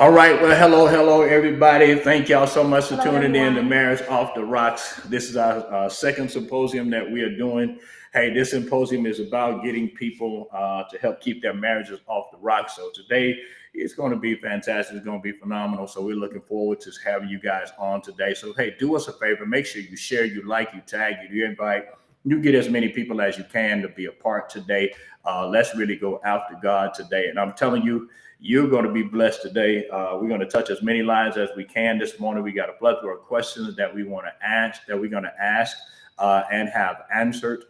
All right. Well, hello, everybody. Thank y'all so much for Hello, tuning in to everyone. Marriage Off the Rocks. This is our second symposium that we are doing. Hey, this symposium is about getting people to help keep their marriages off the rocks. So today it's going to be fantastic. It's going to be phenomenal. So we're looking forward to having you guys on today. So hey, do us a favor. Make sure you share, you like, you tag, you invite. You get as many people as you can to be a part today. Let's really go after God today. And I'm telling you, you're going to be blessed today. We're going to touch as many lives as we can this morning. We got a plethora of questions that we want to ask, that we're going to ask and have answered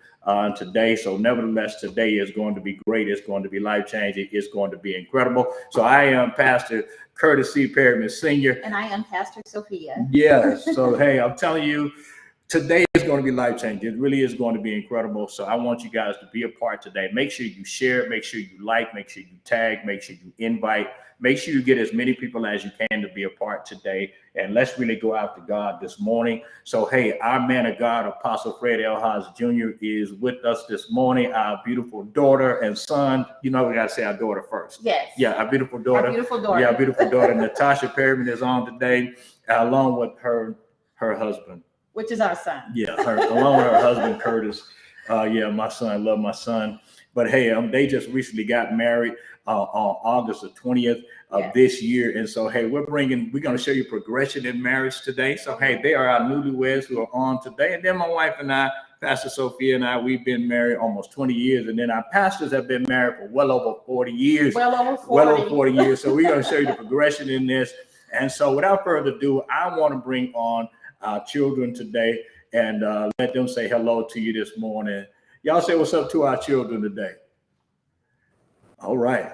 today. So nevertheless, today is going to be great. It's going to be life-changing. It's going to be incredible. So I am Pastor Curtis C. Perryman Sr. And I am Pastor Sophia. Yes. So, hey, I'm telling you, today is going to be life-changing. It really is going to be incredible. So I want you guys to be a part today. Make sure you share, make sure you like, make sure you tag, make sure you invite, make sure you get as many people as you can to be a part today. And let's really go after God this morning. So, hey, our man of God, Apostle Fred L. Haas Jr. is with us this morning. Our beautiful daughter and son. You know, we got to say our daughter first. Yes. Yeah, our beautiful daughter. Our beautiful daughter. Yeah, our beautiful daughter. Natasha Perryman is on today, along with her husband. Which is our son. Yeah, along with her husband, Curtis. Yeah, my son, I love my son. But hey, they just recently got married on August the 20th of this year. And so, hey, we're going to show you progression in marriage today. So, hey, they are our newlyweds who are on today. And then my wife and I, Pastor Sophia and I, we've been married almost 20 years. And then our pastors have been married for well over 40 years. Well over 40. Well over 40 years. So we're going to show you the progression in this. And so without further ado, I want to bring on our children today and let them say hello to you this morning. Y'all say what's up to our children today. All right.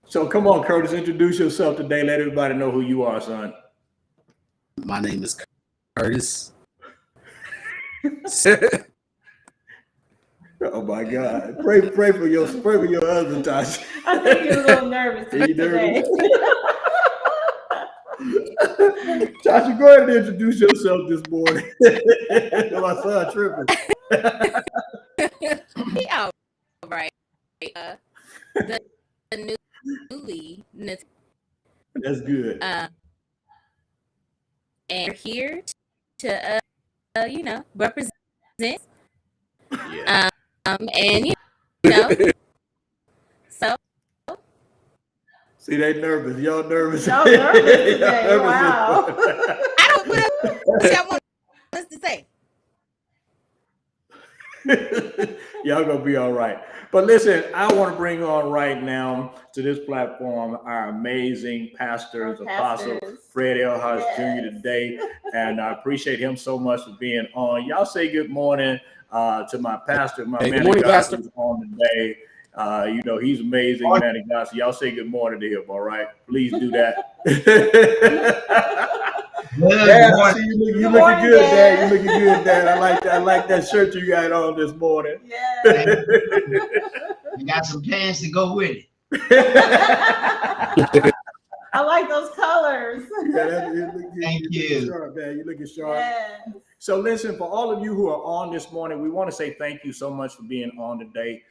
So come on, Curtis, introduce yourself today. Let everybody know who you are, son. My name is Curtis. Oh my God. Pray for your husband, Tasha. I think you're a little nervous today. Tasha, go ahead and introduce yourself this morning. My son tripping. Yeah, right. The newly. That's good. And we're here to, represent. Yeah. And so. See, they nervous. Y'all nervous. Y'all nervous today. Wow. I don't know what I want us to say. Y'all gonna be all right. But listen, I want to bring on right now to this platform our amazing pastors, Apostle Fred L. Haas Jr. today. And I appreciate him so much for being on. Y'all say good morning to my pastor, my man of God who's on today. He's amazing, man of God. So y'all say good morning to him, all right? Please do that. Dad, you looking good, Dad. You looking good, Dad. I like that shirt you got on this morning. Yeah. You got some pants to go with it. I like those colors. Thank you. Sharp, man. You're looking sharp. Yes. So listen, for all of you who are on this morning, we want to say thank you so much for being on today.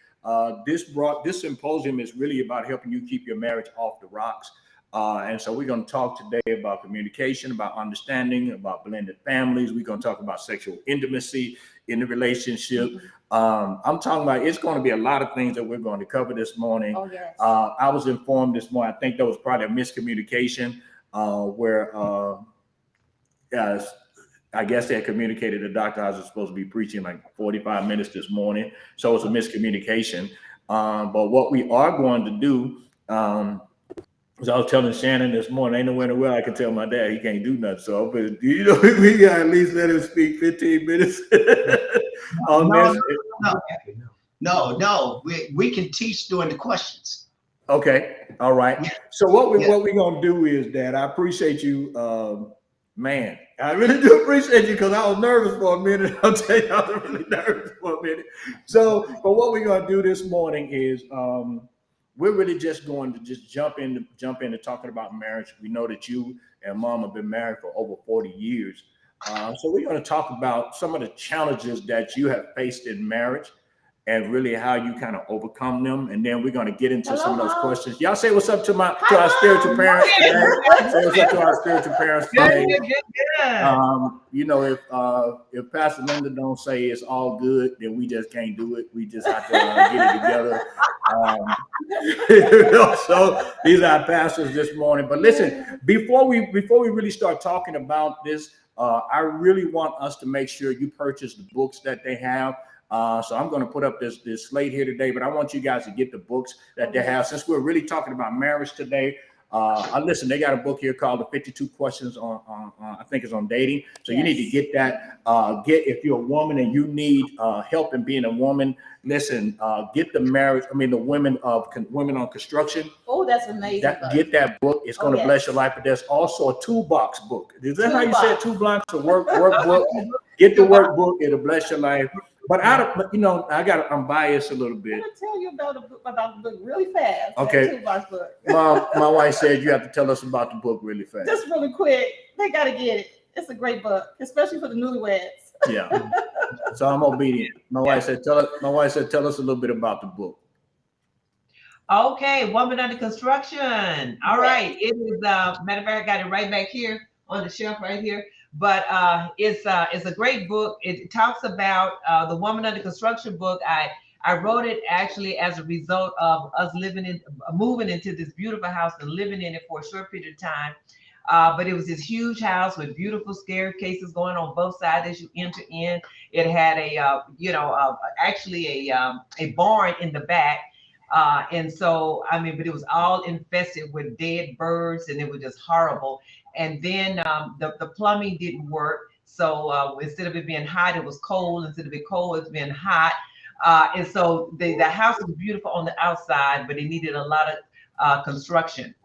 This symposium is really about helping you keep your marriage off the rocks. And so we're going to talk today about communication, about understanding, about blended families. We're going to talk about sexual intimacy in the relationship. I'm talking about, it's going to be a lot of things that we're going to cover this morning. Oh, yes. I was informed this morning, I think there was probably a miscommunication where I guess they had communicated that Dr. Oz was supposed to be preaching like 45 minutes this morning. So it's a miscommunication. But what we are going to do, as I was telling Shannon this morning, ain't nowhere in the world I can tell my dad he can't do nothing. So, but we got to at least let him speak 15 minutes on this. No. We can teach during the questions. Okay. All right. So what we're going to do is that I appreciate you, man. I really do appreciate you because I was nervous for a minute. I'll tell you, I was really nervous for a minute. So, but what we're going to do this morning is we're really just going to jump into talking about marriage. We know that you and Mom have been married for over 40 years. So we're going to talk about some of the challenges that you have faced in marriage and really how you kind of overcome them. And then we're going to get into some of those Mom. questions. Y'all say what's up to our Hi, spiritual Mom. parents today. Say what's up to our spiritual parents today. You know, if Pastor Linda don't say it's all good, then we just can't do it. We just have to get it together. So these are our pastors this morning. But listen, before we really start talking about this, I really want us to make sure you purchase the books that they have. So I'm going to put up this slate here today, but I want you guys to get the books that they have. Since we're really talking about marriage today, listen, they got a book here called The 52 Questions on I think it's on dating. So you need to get that. If you're a woman and you need help in being a woman, listen, get the Women on Construction. Oh, that's amazing. Get that book. It's going to bless your life. But there's also a toolbox book. Is that how you say it? Toolbox, a workbook. Get the workbook. It'll bless your life. But I'm biased a little bit. I'm gonna tell you about the book really fast. Okay. Toolbox book. My wife said you have to tell us about the book really fast. Just really quick. They gotta get it. It's a great book, especially for the newlyweds. Yeah. So I'm obedient. My wife said tell us a little bit about the book. Okay, Woman Under Construction. All right. It is matter of fact, I got it right back here on the shelf right here. But it's a great book. It talks about the Woman Under Construction book. I wrote it actually as a result of us moving into this beautiful house and living in it for a short period of time. But it was this huge house with beautiful staircases going on both sides as you enter in. It had a barn in the back. And so, but it was all infested with dead birds and it was just horrible. And then the plumbing didn't work. So instead of it being hot, it was cold. Instead of it cold, it's been hot. And so the house was beautiful on the outside, but it needed a lot of construction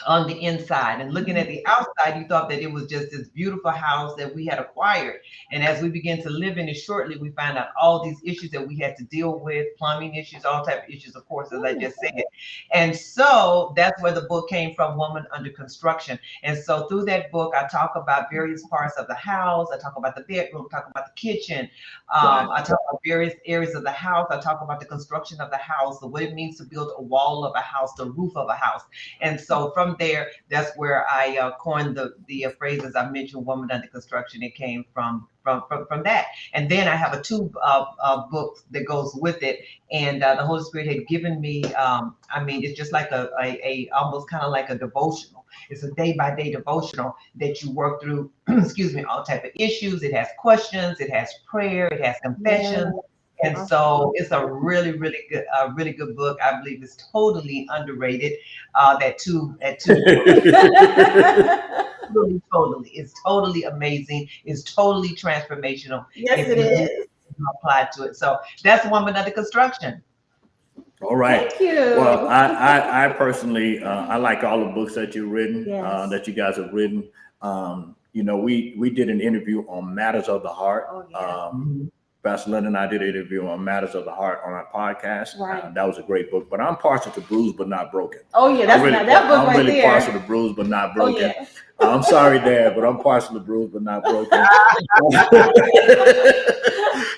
on the inside. And looking at the outside, you thought that it was just this beautiful house that we had acquired. And as we began to live in it shortly, we found out all these issues that we had to deal with, plumbing issues, all type of issues, of course, as I just said. And so that's where the book came from, Woman Under Construction. And so through that book, I talk about various parts of the house. I talk about the bedroom, talk about the kitchen. I talk about various areas of the house. I talk about the construction of the house, what it means to build a wall of a house, the roof of a house. And so from there, that's where I coined the phrase, as I mentioned, Woman Under Construction. It came from that. And then I have a tube of books that goes with it. And the Holy Spirit had given me, it's just like a almost kind of like a devotional. It's a day-by-day devotional that you work through, all type of issues. It has questions, it has prayer, it has confession. Yeah. And so it's a really good book. I believe it's totally underrated. That tube. Totally. It's totally amazing. It's totally transformational. Yes, it is. Applied to it. So that's Woman Under Construction. All right. Thank you. Well, I personally, I like all the books that you've written, that you guys have written. We did an interview on Matters of the Heart. Oh, yeah. Pastor Linda and I did an interview on Matters of the Heart on our podcast. Right. That was a great book. But I'm partial to Bruised but Not Broken. Oh yeah, that book right there. I'm really partial to Bruised but Not Broken. Oh, yeah. I'm sorry, Dad, but I'm partial to Bruised but Not Broken.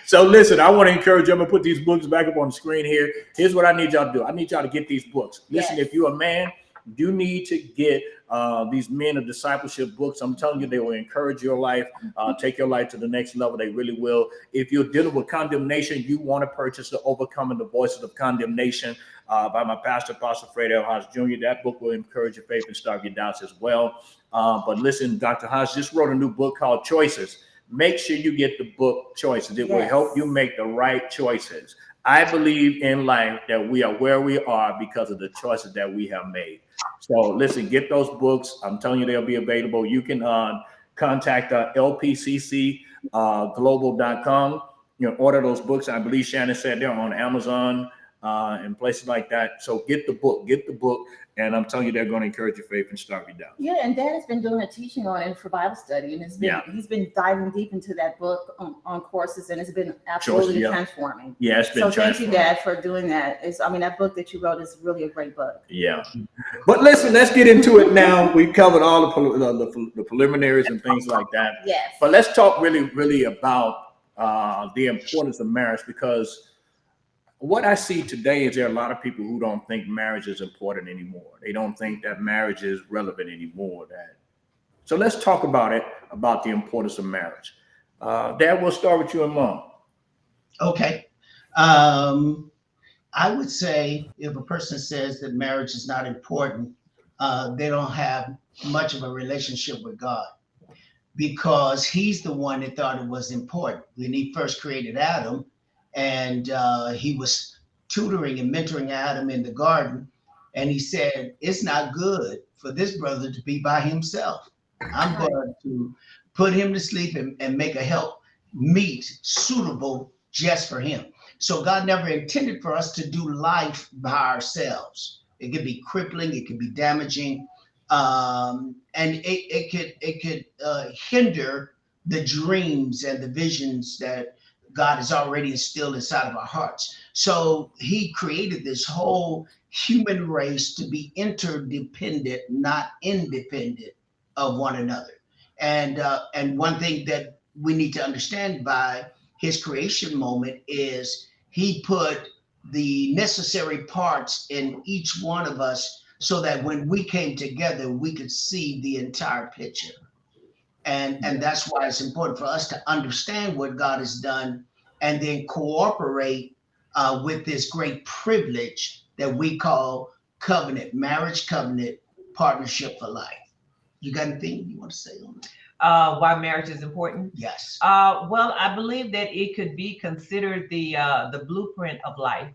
So listen, I want to encourage you. I'm gonna put these books back up on the screen here. Here's what I need y'all to do. I need y'all to get these books. Listen, if you're a man, you need to get these Men of Discipleship books. I'm telling you, they will encourage your life, take your life to the next level. They really will. If you're dealing with condemnation, you want to purchase the Overcoming the Voices of Condemnation by my pastor, Pastor Fred L. Hodge Jr. That book will encourage your faith and starve your doubts as well. But listen, Dr. Hodge just wrote a new book called Choices. Make sure you get the book Choices. It will help you make the right choices. I believe in life that we are where we are because of the choices that we have made. So listen, get those books. I'm telling you, they'll be available. You can contact lpccglobal.com. Order those books. I believe Shannon said they're on Amazon and places like that. So get the book. And I'm telling you, they're going to encourage your faith and starve you down. Yeah, and Dad has been doing a teaching on it for Bible study, and he's been diving deep into that book on courses, and it's been absolutely transforming. Yeah, it's been so thank you, Dad, for doing that. That book that you wrote is really a great book. Yeah. But listen, let's get into it now. We covered all the preliminaries and things like that. Yes. But let's talk really about the importance of marriage, because what I see today is there are a lot of people who don't think marriage is important anymore. They don't think that marriage is relevant anymore. So let's talk about it, about the importance of marriage. Dad, we'll start with you and Mom. Okay. I would say if a person says that marriage is not important, they don't have much of a relationship with God, because he's the one that thought it was important when he first created Adam, and he was tutoring and mentoring Adam in the garden, and he said, it's not good for this brother to be by himself. I'm going to put him to sleep and make a help meet suitable just for him. So God never intended for us to do life by ourselves. It could be crippling, it could be damaging, and it could hinder the dreams and the visions that God has already instilled inside of our hearts. So He created this whole human race to be interdependent, not independent of one another. And one thing that we need to understand by His creation moment is He put the necessary parts in each one of us so that when we came together, we could see the entire picture. And that's why it's important for us to understand what God has done and then cooperate with this great privilege that we call covenant, marriage covenant, partnership for life. You got anything you want to say on that? Why marriage is important? Yes. Well, I believe that it could be considered the blueprint of life.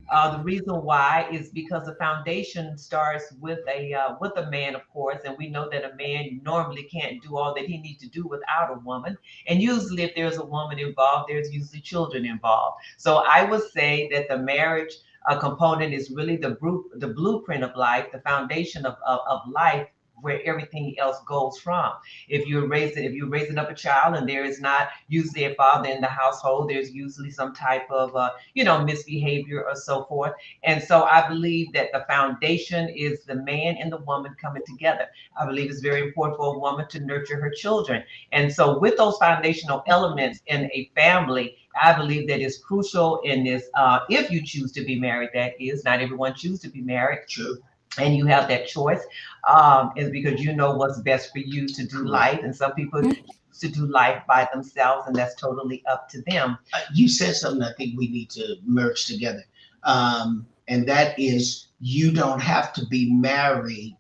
The reason why is because the foundation starts with a man, of course, and we know that a man normally can't do all that he needs to do without a woman. And usually, if there's a woman involved, there's usually children involved. So I would say that the marriage component is really the blueprint of life, the foundation of life, where everything else goes from. If you're raising up a child and there is not usually a father in the household, there's usually some type of misbehavior or so forth. And so I believe that the foundation is the man and the woman coming together. I believe it's very important for a woman to nurture her children. And so with those foundational elements in a family, I believe that is crucial in this. If you choose to be married, that is, not everyone chooses to be married. True. And you have that choice, is because you know what's best for you to do life. And some people choose to do life by themselves, and that's totally up to them. You said something I think we need to merge together. And that is, you don't have to be married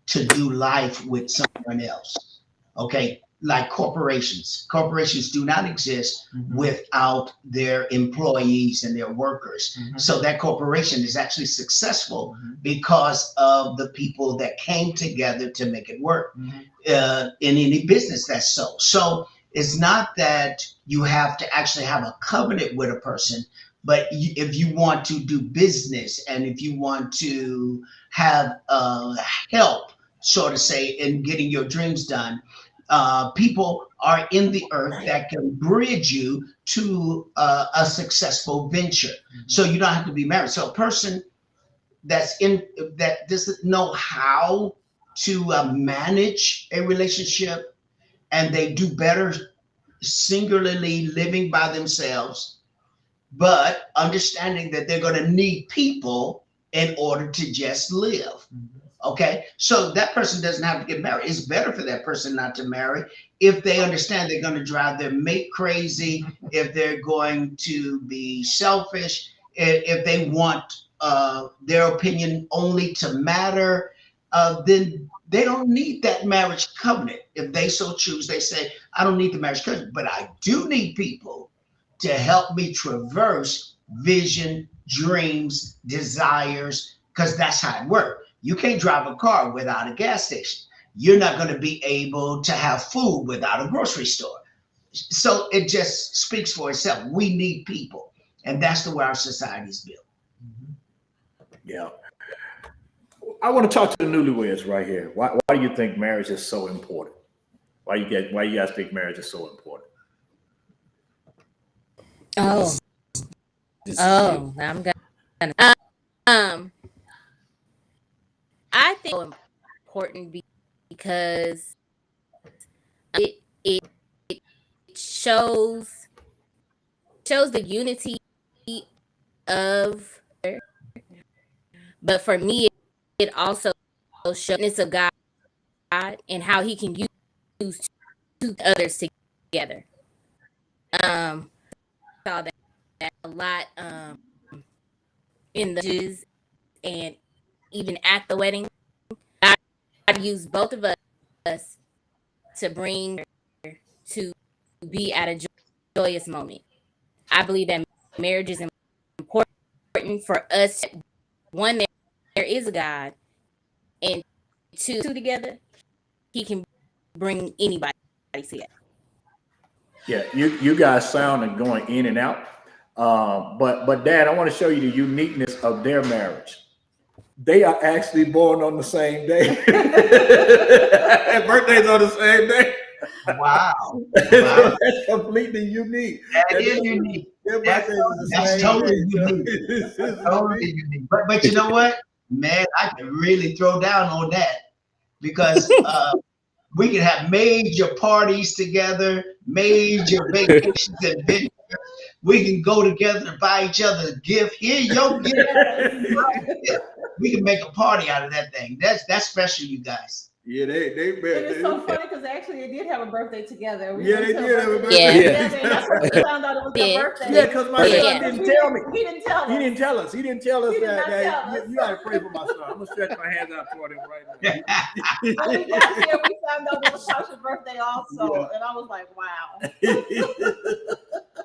to do life with someone else. Okay. Like corporations. Corporations do not exist without their employees and their workers. So that corporation is actually successful because of the people that came together to make it work. In any business, that's so. So it's not that you have to actually have a covenant with a person, but if you want to do business and if you want to have help, so to say, in getting your dreams done, people are in the earth that can bridge you to a successful venture. So you don't have to be married. So a person that doesn't know how to manage a relationship, and they do better singularly living by themselves, but understanding that they're going to need people in order to just live. Okay, so that person doesn't have to get married. It's better for that person not to marry if they understand they're going to drive their mate crazy, if they're going to be selfish, if they want their opinion only to matter, then they don't need that marriage covenant. If they so choose, they say, I don't need the marriage covenant, but I do need people to help me traverse vision, dreams, desires, because that's how it works. You can't drive a car without a gas station. You're not going to be able to have food without a grocery store. So it just speaks for itself. We need people. And that's the way our society is built. Yeah. I want to talk to the newlyweds right here. Why do you think marriage is so important? Why you guys think marriage is so important? Oh, This is oh, I'm gonna. I think it's important because it shows the unity of, but for me, it also shows of God and how He can use two others together. Saw that a lot in the churches and even at the wedding. God used both of us to bring to be at a joyous moment. I believe that marriage is important for us. One, there is a God, and two together, He can bring anybody together. Yeah, you guys sound and going in and out. But Dad, I want to show you the uniqueness of their marriage. They are actually born on the same day. Birthdays on the same day. Wow. So that's completely unique. That is unique. That's totally unique. Totally unique. But you know what, man, I can really throw down on that because we can have major parties together, major vacations and adventures. We can go together and buy each other a gift. Here, your gift. We can make a party out of that thing. That's special, you guys. Yeah, they It is so funny because actually they did have a birthday together. We Yeah, went they to did a have a birthday birthday. together, and that's when we found out it was their birthday. Yeah, because my son didn't tell me. He didn't tell us. He didn't tell us. He didn't tell us He did not that. tell us. You gotta pray for my son. I'm gonna stretch my hands out toward him right now. When we got here, we found out it was Tasha's birthday also, Yeah. and I was like, wow.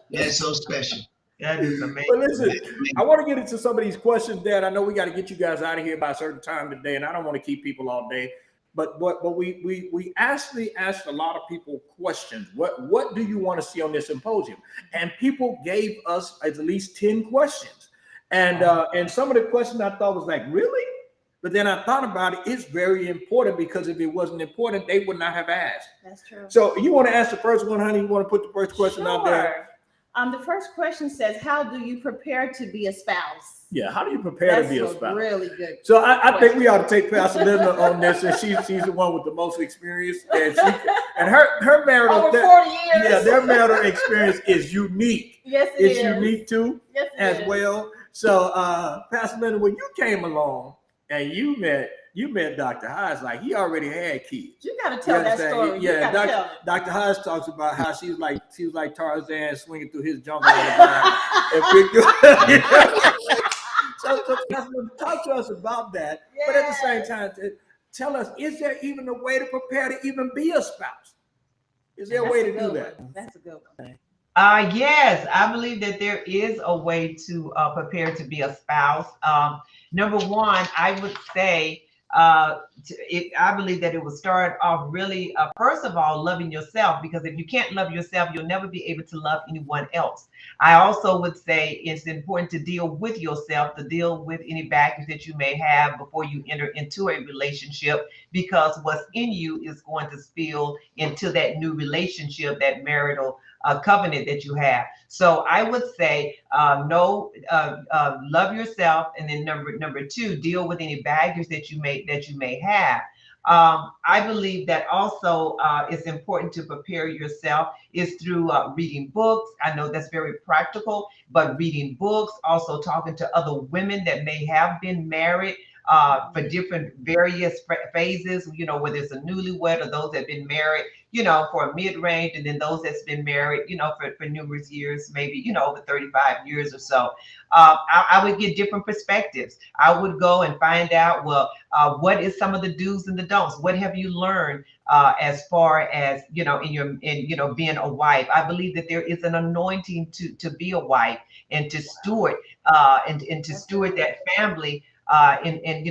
That's so special. That is amazing. But listen, I want to get into some of these questions, Dad. I know we got to get you guys out of here by a certain time today, and I don't want to keep people all day. But we actually asked a lot of people questions. What do you want to see on this symposium? And people gave us at least 10 questions. And some of the questions I thought was like, really? But then I thought about it. It's very important because if it wasn't important, they would not have asked. That's true. So you want to ask the first one, honey? You want to put the first question out there? The first question says, how do you prepare to be a spouse? Yeah, how do you prepare to be a spouse? Really good. So I think we ought to take Pastor Linda on this, and she's the one with the most experience, and her marital over 40 years. Yeah, their marital experience is unique. Yes, it's unique too, yes, as well. So Pastor Linda, when you came along and you met Dr. Hodge, like he already had kids. You got to tell that story. Yeah, Dr. Hodge talks about how she was like Tarzan swinging through his jungle on the vine. So talk to us about that. Yeah. But at the same time, tell us, is there even a way to prepare to even be a spouse? Is there a way to do that? That's a good one. Yes, I believe that there is a way to prepare to be a spouse. Number one, I would say, I believe that it will start off really, first of all, loving yourself, because if you can't love yourself, you'll never be able to love anyone else. I also would say it's important to deal with yourself, to deal with any baggage that you may have before you enter into a relationship, because what's in you is going to spill into that new relationship, that marital covenant that you have. So I would say, love yourself, and then number two, deal with any baggage that you may have. I believe that also it's important to prepare yourself is through reading books. I know that's very practical, but reading books, also talking to other women that may have been married for different various phases, whether it's a newlywed or those that have been married, for a mid-range, and then those that's been married, for numerous years, maybe, over 35 years or so. I would get different perspectives. I would go and find out, well, what is some of the do's and the don'ts? What have you learned as far as, in being a wife? I believe that there is an anointing to be a wife and to steward and to steward that family. In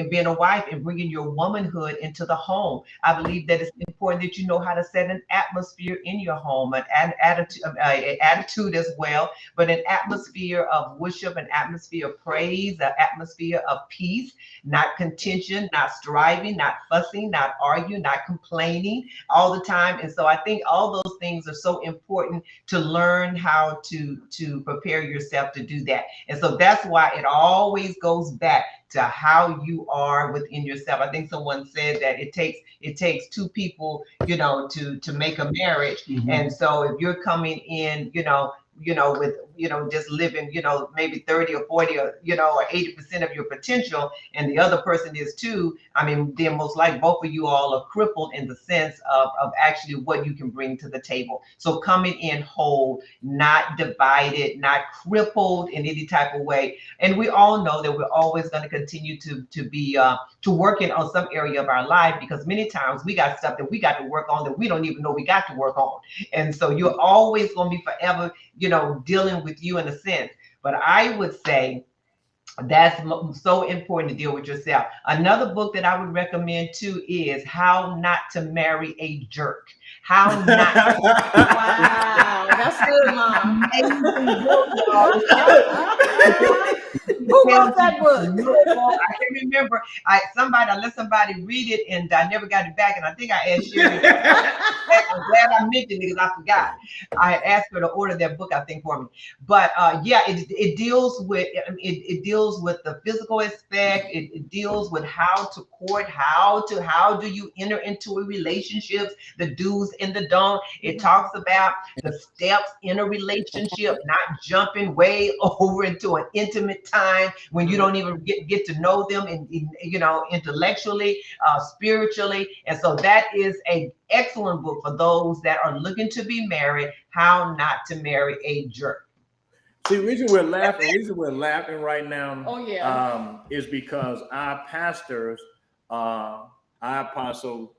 being a wife and bringing your womanhood into the home. I believe that it's important that you know how to set an atmosphere in your home, an attitude as well, but an atmosphere of worship, an atmosphere of praise, an atmosphere of peace, not contention, not striving, not fussing, not arguing, not complaining all the time. And so I think all those things are so important to learn how to prepare yourself to do that. And so that's why it always goes back to how you are within yourself. I think someone said that it takes two people, to make a marriage. Mm-hmm. And so if you're coming in, with, just living, maybe 30 or 40 or, or 80% of your potential, and the other person is too, I mean, then most likely both of you all are crippled in the sense of actually what you can bring to the table. So coming in whole, not divided, not crippled in any type of way. And we all know that we're always going to continue to be to working on some area of our life, because many times we got stuff that we got to work on that we don't even know we got to work on. And so you're always going to be forever, dealing with you in a sense. But I would say that's so important to deal with yourself. Another book that I would recommend too is How Not to Marry a Jerk. How not to Wow, that's good, Mom. Who wrote that book? I can't remember. I let somebody read it and I never got it back. And I think I asked Sherry. I'm glad I mentioned it because I forgot. I had asked her to order that book, I think, for me. But yeah, it deals with the physical aspect. It deals with how to court, how do you enter into a relationship, the do's and the don'ts. It talks about the steps in a relationship, not jumping way over into an intimate time when you don't even get to know them intellectually, spiritually. And so that is an excellent book for those that are looking to be married, How Not to Marry a Jerk. See, the reason we're laughing right now, Oh, yeah. is because our pastors, our apostle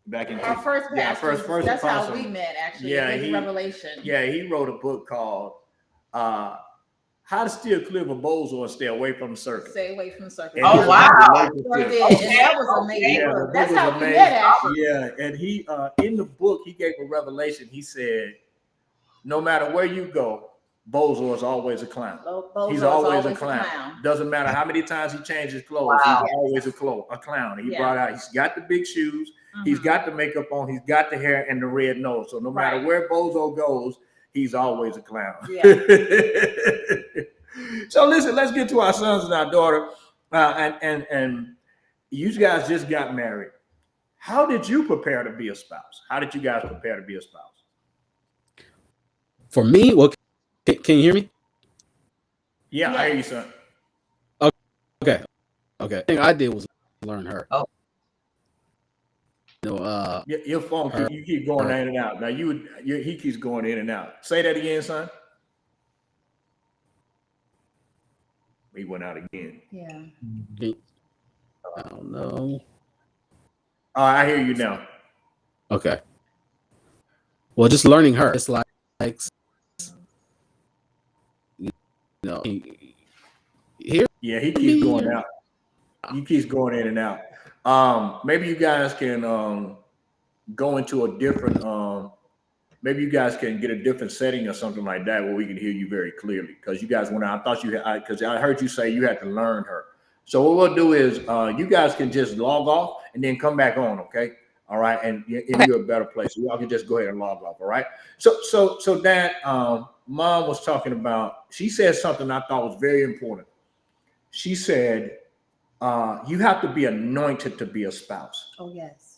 back in Our first pastor. first That's apostle, how we met, actually. Yeah, in Revelation. Yeah, he wrote a book called How to Steer Clear of a Bozo and Stay Away from the Circus. Stay away from the circus. And Oh, wow. Sure did. And that was amazing. Yeah, That's how we amazing. met, actually. Yeah, and he in the book he gave a revelation. He said, no matter where you go, Bozo is always a clown. He's always a clown. Doesn't matter how many times he changes clothes. Wow. He's always a clown. He brought out. He's got the big shoes. He's got the makeup on. He's got the hair and the red nose. So no matter where Bozo goes, he's always a clown. Yeah. So listen, let's get to our sons and our daughter. And you guys just got married. How did you prepare to be a spouse? How did you guys prepare to be a spouse? For me, well, can you hear me? Yeah, I hear you, son. Okay. The thing I did was learn her. Oh. Your phone, you keep going in and out. Now he keeps going in and out. Say that again, son. He went out again. Yeah. I don't know. I hear you now. Okay. Well, just learning her. It's like here. Yeah, he keeps going out. He keeps going in and out. Maybe you guys can go into a different. Maybe you guys can get a different setting or something like that where we can hear you very clearly. Because you guys went out. I thought you had, because I heard you say you had to learn her. So what we'll do is you guys can just log off and then come back on, okay? All right, and you're a better place. So y'all can just go ahead and log off, all right? So Dad, Mom was talking about. She said something I thought was very important. She said, "You have to be anointed to be a spouse." Oh, yes.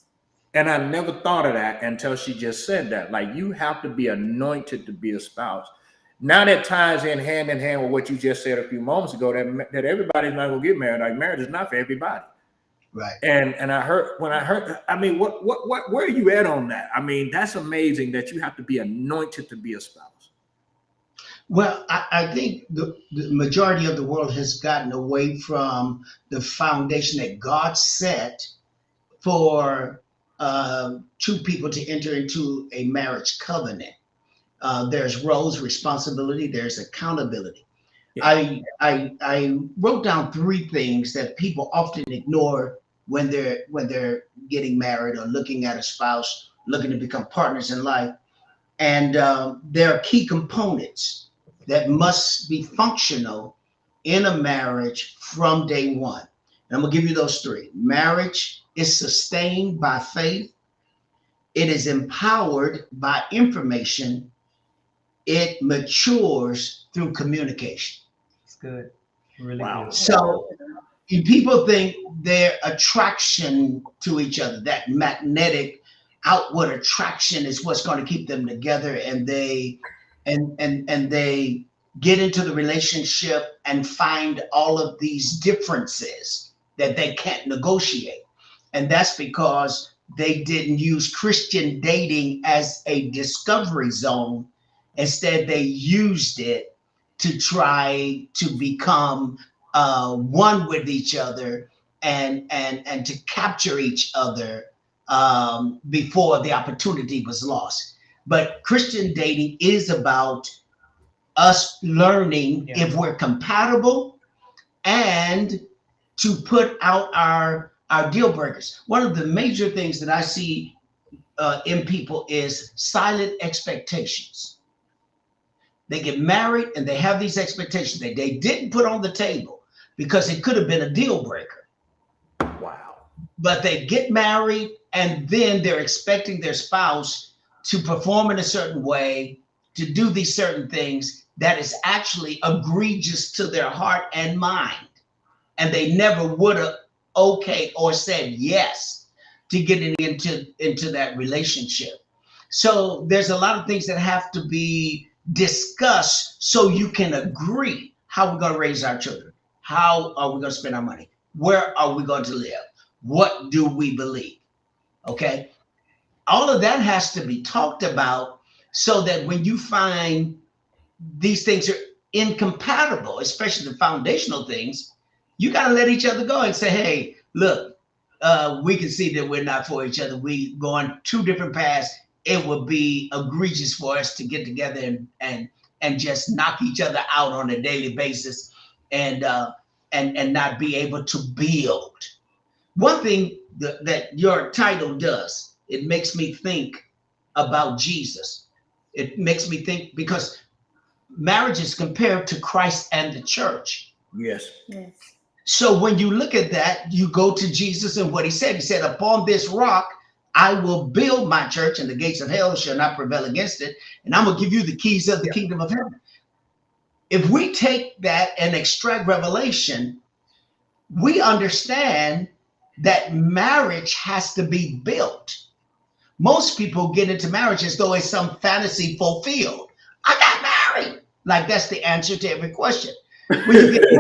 And I never thought of that until she just said that. Like, you have to be anointed to be a spouse. Now that ties in hand with what you just said a few moments ago, that everybody's not gonna get married. Like, marriage is not for everybody. Right. And when I heard, I mean, what where are you at on that? I mean, that's amazing that you have to be anointed to be a spouse. Well, I think the majority of the world has gotten away from the foundation that God set for two people to enter into a marriage covenant. There's roles, responsibility, there's accountability. Yeah. I wrote down 3 things that people often ignore when they're getting married or looking at a spouse, looking to become partners in life. And there are key components that must be functional in a marriage from day one. And I'm gonna give you those 3. Marriage is sustained by faith. It is empowered by information. It matures through communication. It's good. Really Wow. good. So people think their attraction to each other, that magnetic outward attraction, is what's going to keep them together, and they and they get into the relationship and find all of these differences that they can't negotiate. And that's because they didn't use Christian dating as a discovery zone. Instead, they used it to try to become one with each other and to capture each other before the opportunity was lost. But Christian dating is about us learning if we're compatible and to put out our deal breakers. One of the major things that I see in people is silent expectations. They get married and they have these expectations that they didn't put on the table because it could have been a deal breaker. Wow. But they get married and then they're expecting their spouse to perform in a certain way, to do these certain things that is actually egregious to their heart and mind. And they never would have okay or said yes to getting into that relationship. So there's a lot of things that have to be discussed so you can agree how we're going to raise our children. How are we going to spend our money? Where are we going to live? What do we believe? Okay. All of that has to be talked about so that when you find these things are incompatible, especially the foundational things, you got to let each other go and say, hey, look, we can see that we're not for each other. We go on two different paths. It would be egregious for us to get together and just knock each other out on a daily basis and not be able to build. One thing that your title does, it makes me think about Jesus. It makes me think because marriage is compared to Christ and the church. Yes. Yes. So when you look at that, you go to Jesus and what he said, upon this rock, I will build my church and the gates of hell shall not prevail against it. And I'm going to give you the keys of the kingdom of heaven. If we take that and extract revelation, we understand that marriage has to be built. Most people get into marriage as though it's some fantasy fulfilled. I got married. Like that's the answer to every question. When you get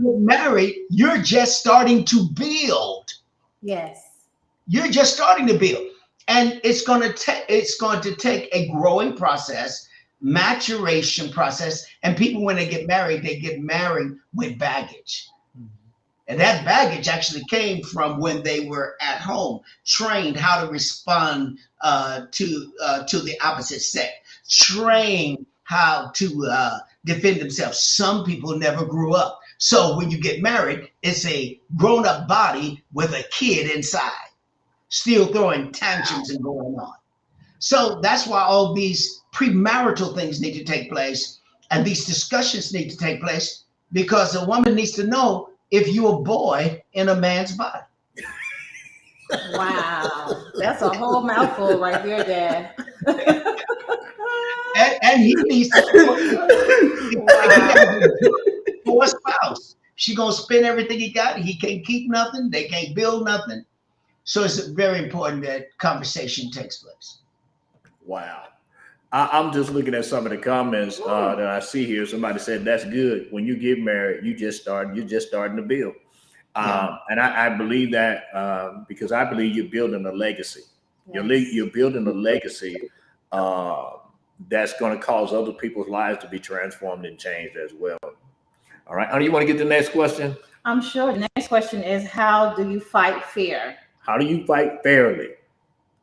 married, you're just starting to build. Yes. You're just starting to build. And it's going to take a growing process, maturation process. And people, when they get married with baggage. And that baggage actually came from when they were at home, trained how to respond to the opposite sex, trained how to defend themselves. Some people never grew up. So when you get married, it's a grown-up body with a kid inside, still throwing tantrums and going on. So that's why all these premarital things need to take place and these discussions need to take place, because a woman needs to know if you're a boy in a man's body. Wow. That's a whole mouthful right there, Dad. And he needs to for a spouse. She gonna spend everything he got. He can't keep nothing. They can't build nothing. So it's very important that conversation takes place. Wow. I'm just looking at some of the comments that I see here. Somebody said, that's good. When you get married, you're just starting to build. And I believe that because I believe you're building a legacy. Yes. You're building a legacy that's going to cause other people's lives to be transformed and changed as well. All right. Honey, you want to get to the next question? I'm sure. The next question is, how do you fight fear? How do you fight fairly?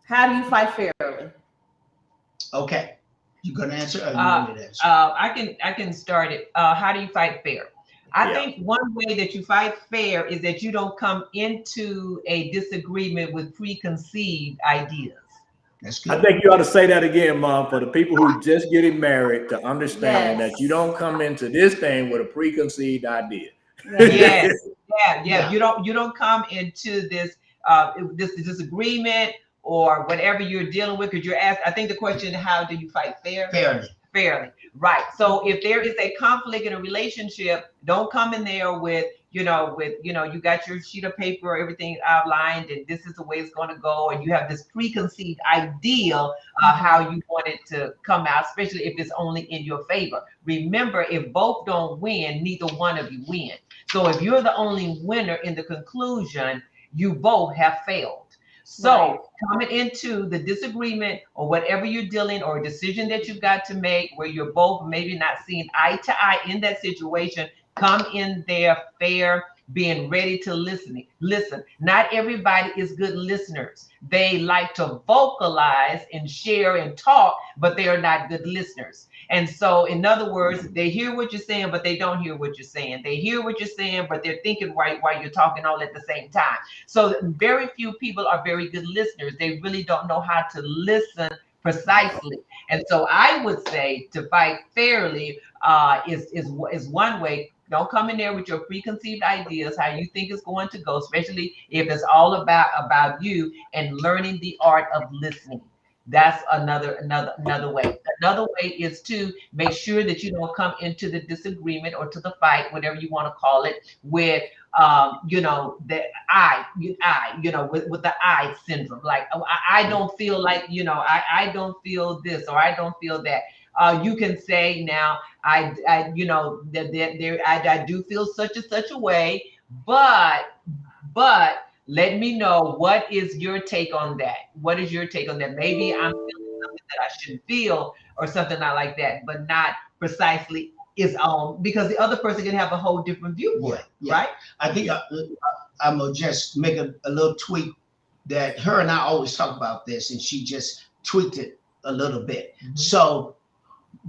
How do you fight fairly? Okay. You gonna answer? Or you want me to answer? I can start it. How do you fight fair? I think one way that you fight fair is that you don't come into a disagreement with preconceived ideas. That's good. I think you ought to say that again, Mom, for the people who are just getting married to understand that you don't come into this thing with a preconceived idea. Yes. Yeah. You don't come into this this disagreement or whatever you're dealing with, because you're asked, I think the question, how do you fight fairly? Right. So if there is a conflict in a relationship, don't come in there with you know, with, you know, you got your sheet of paper, everything outlined, and this is the way it's going to go, and you have this preconceived idea how you want it to come out, especially if it's only in your favor. Remember, if both don't win, neither one of you win. So if you're the only winner in the conclusion, you both have failed. So coming into the disagreement or whatever you're dealing or a decision that you've got to make where you're both maybe not seeing eye to eye in that situation, come in there fair, being ready to listen. Not everybody is good listeners. They like to vocalize and share and talk, but they are not good listeners. And so, in other words, they hear what you're saying, but they don't hear what you're saying. They hear what you're saying, but they're thinking right while you're talking all at the same time. So very few people are very good listeners. They really don't know how to listen precisely. And so I would say to fight fairly is one way. Don't come in there with your preconceived ideas, how you think it's going to go, especially if it's all about you, and learning the art of listening. That's another way. Another way is to make sure that you don't come into the disagreement or to the fight, whatever you want to call it, with you know, the you know, with the I syndrome. Like, oh, I don't feel like, you know, I don't feel this or I don't feel that. You can say now, I you know, I do feel such and such a way, but let me know, what is your take on that? What is your take on that? Maybe I'm feeling something that I shouldn't feel or something like that, but not precisely is because the other person can have a whole different viewpoint, right? I think I'm gonna just make a little tweak that her and I always talk about this, and she just tweaked it a little bit. Mm-hmm. So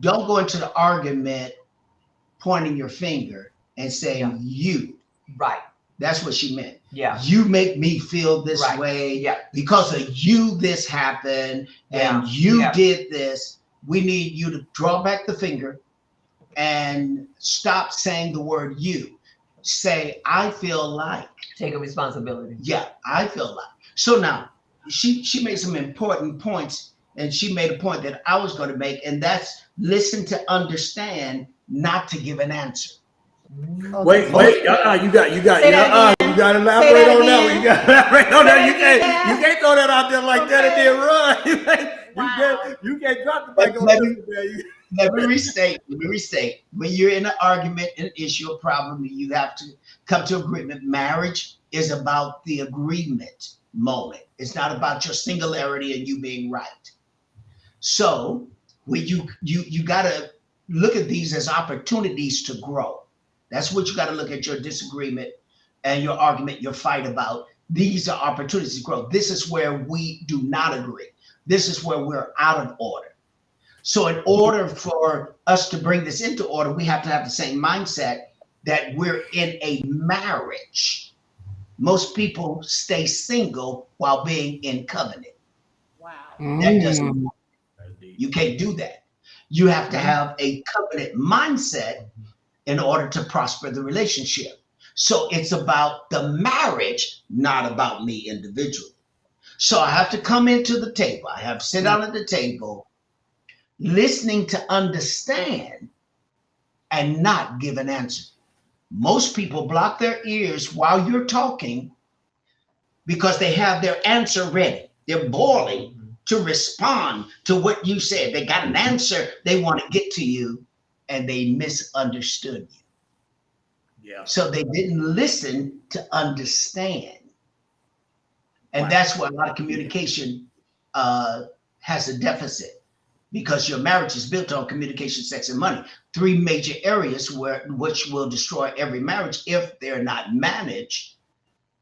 don't go into the argument pointing your finger and saying you. Right. That's what she meant. Yeah. You make me feel this way. Yeah. Because of you, this happened, and you did this. We need you to draw back the finger and stop saying the word you. Say, I feel like. Take a responsibility. Yeah, I feel like. So now, she made some important points, and she made a point that I was going to make, and that's listen to understand, not to give an answer. Wait, you got to elaborate on that one. You got to elaborate on that. You can't throw that out there like that and then run. You can't drop the mic on that. Let me restate. When you're in an argument, an issue, a problem, you have to come to agreement. Marriage is about the agreement moment. It's not about your singularity and you being right. So when you got to look at these as opportunities to grow. That's what you got to look at your disagreement and your argument, your fight about. These are opportunities to grow. This is where we do not agree. This is where we're out of order. So in order for us to bring this into order, we have to have the same mindset that we're in a marriage. Most people stay single while being in covenant. Wow. That doesn't work. You can't do that. You have to have a covenant mindset in order to prosper the relationship. So it's about the marriage, not about me individually. So I have to come into the table. I have to sit down at the table, listening to understand and not give an answer. Most people block their ears while you're talking because they have their answer ready. They're boiling to respond to what you said. They got an answer they want to get to you, and they misunderstood you. Yeah. So they didn't listen to understand. And that's why a lot of communication has a deficit, because your marriage is built on communication, sex, and money. 3 major areas which will destroy every marriage if they're not managed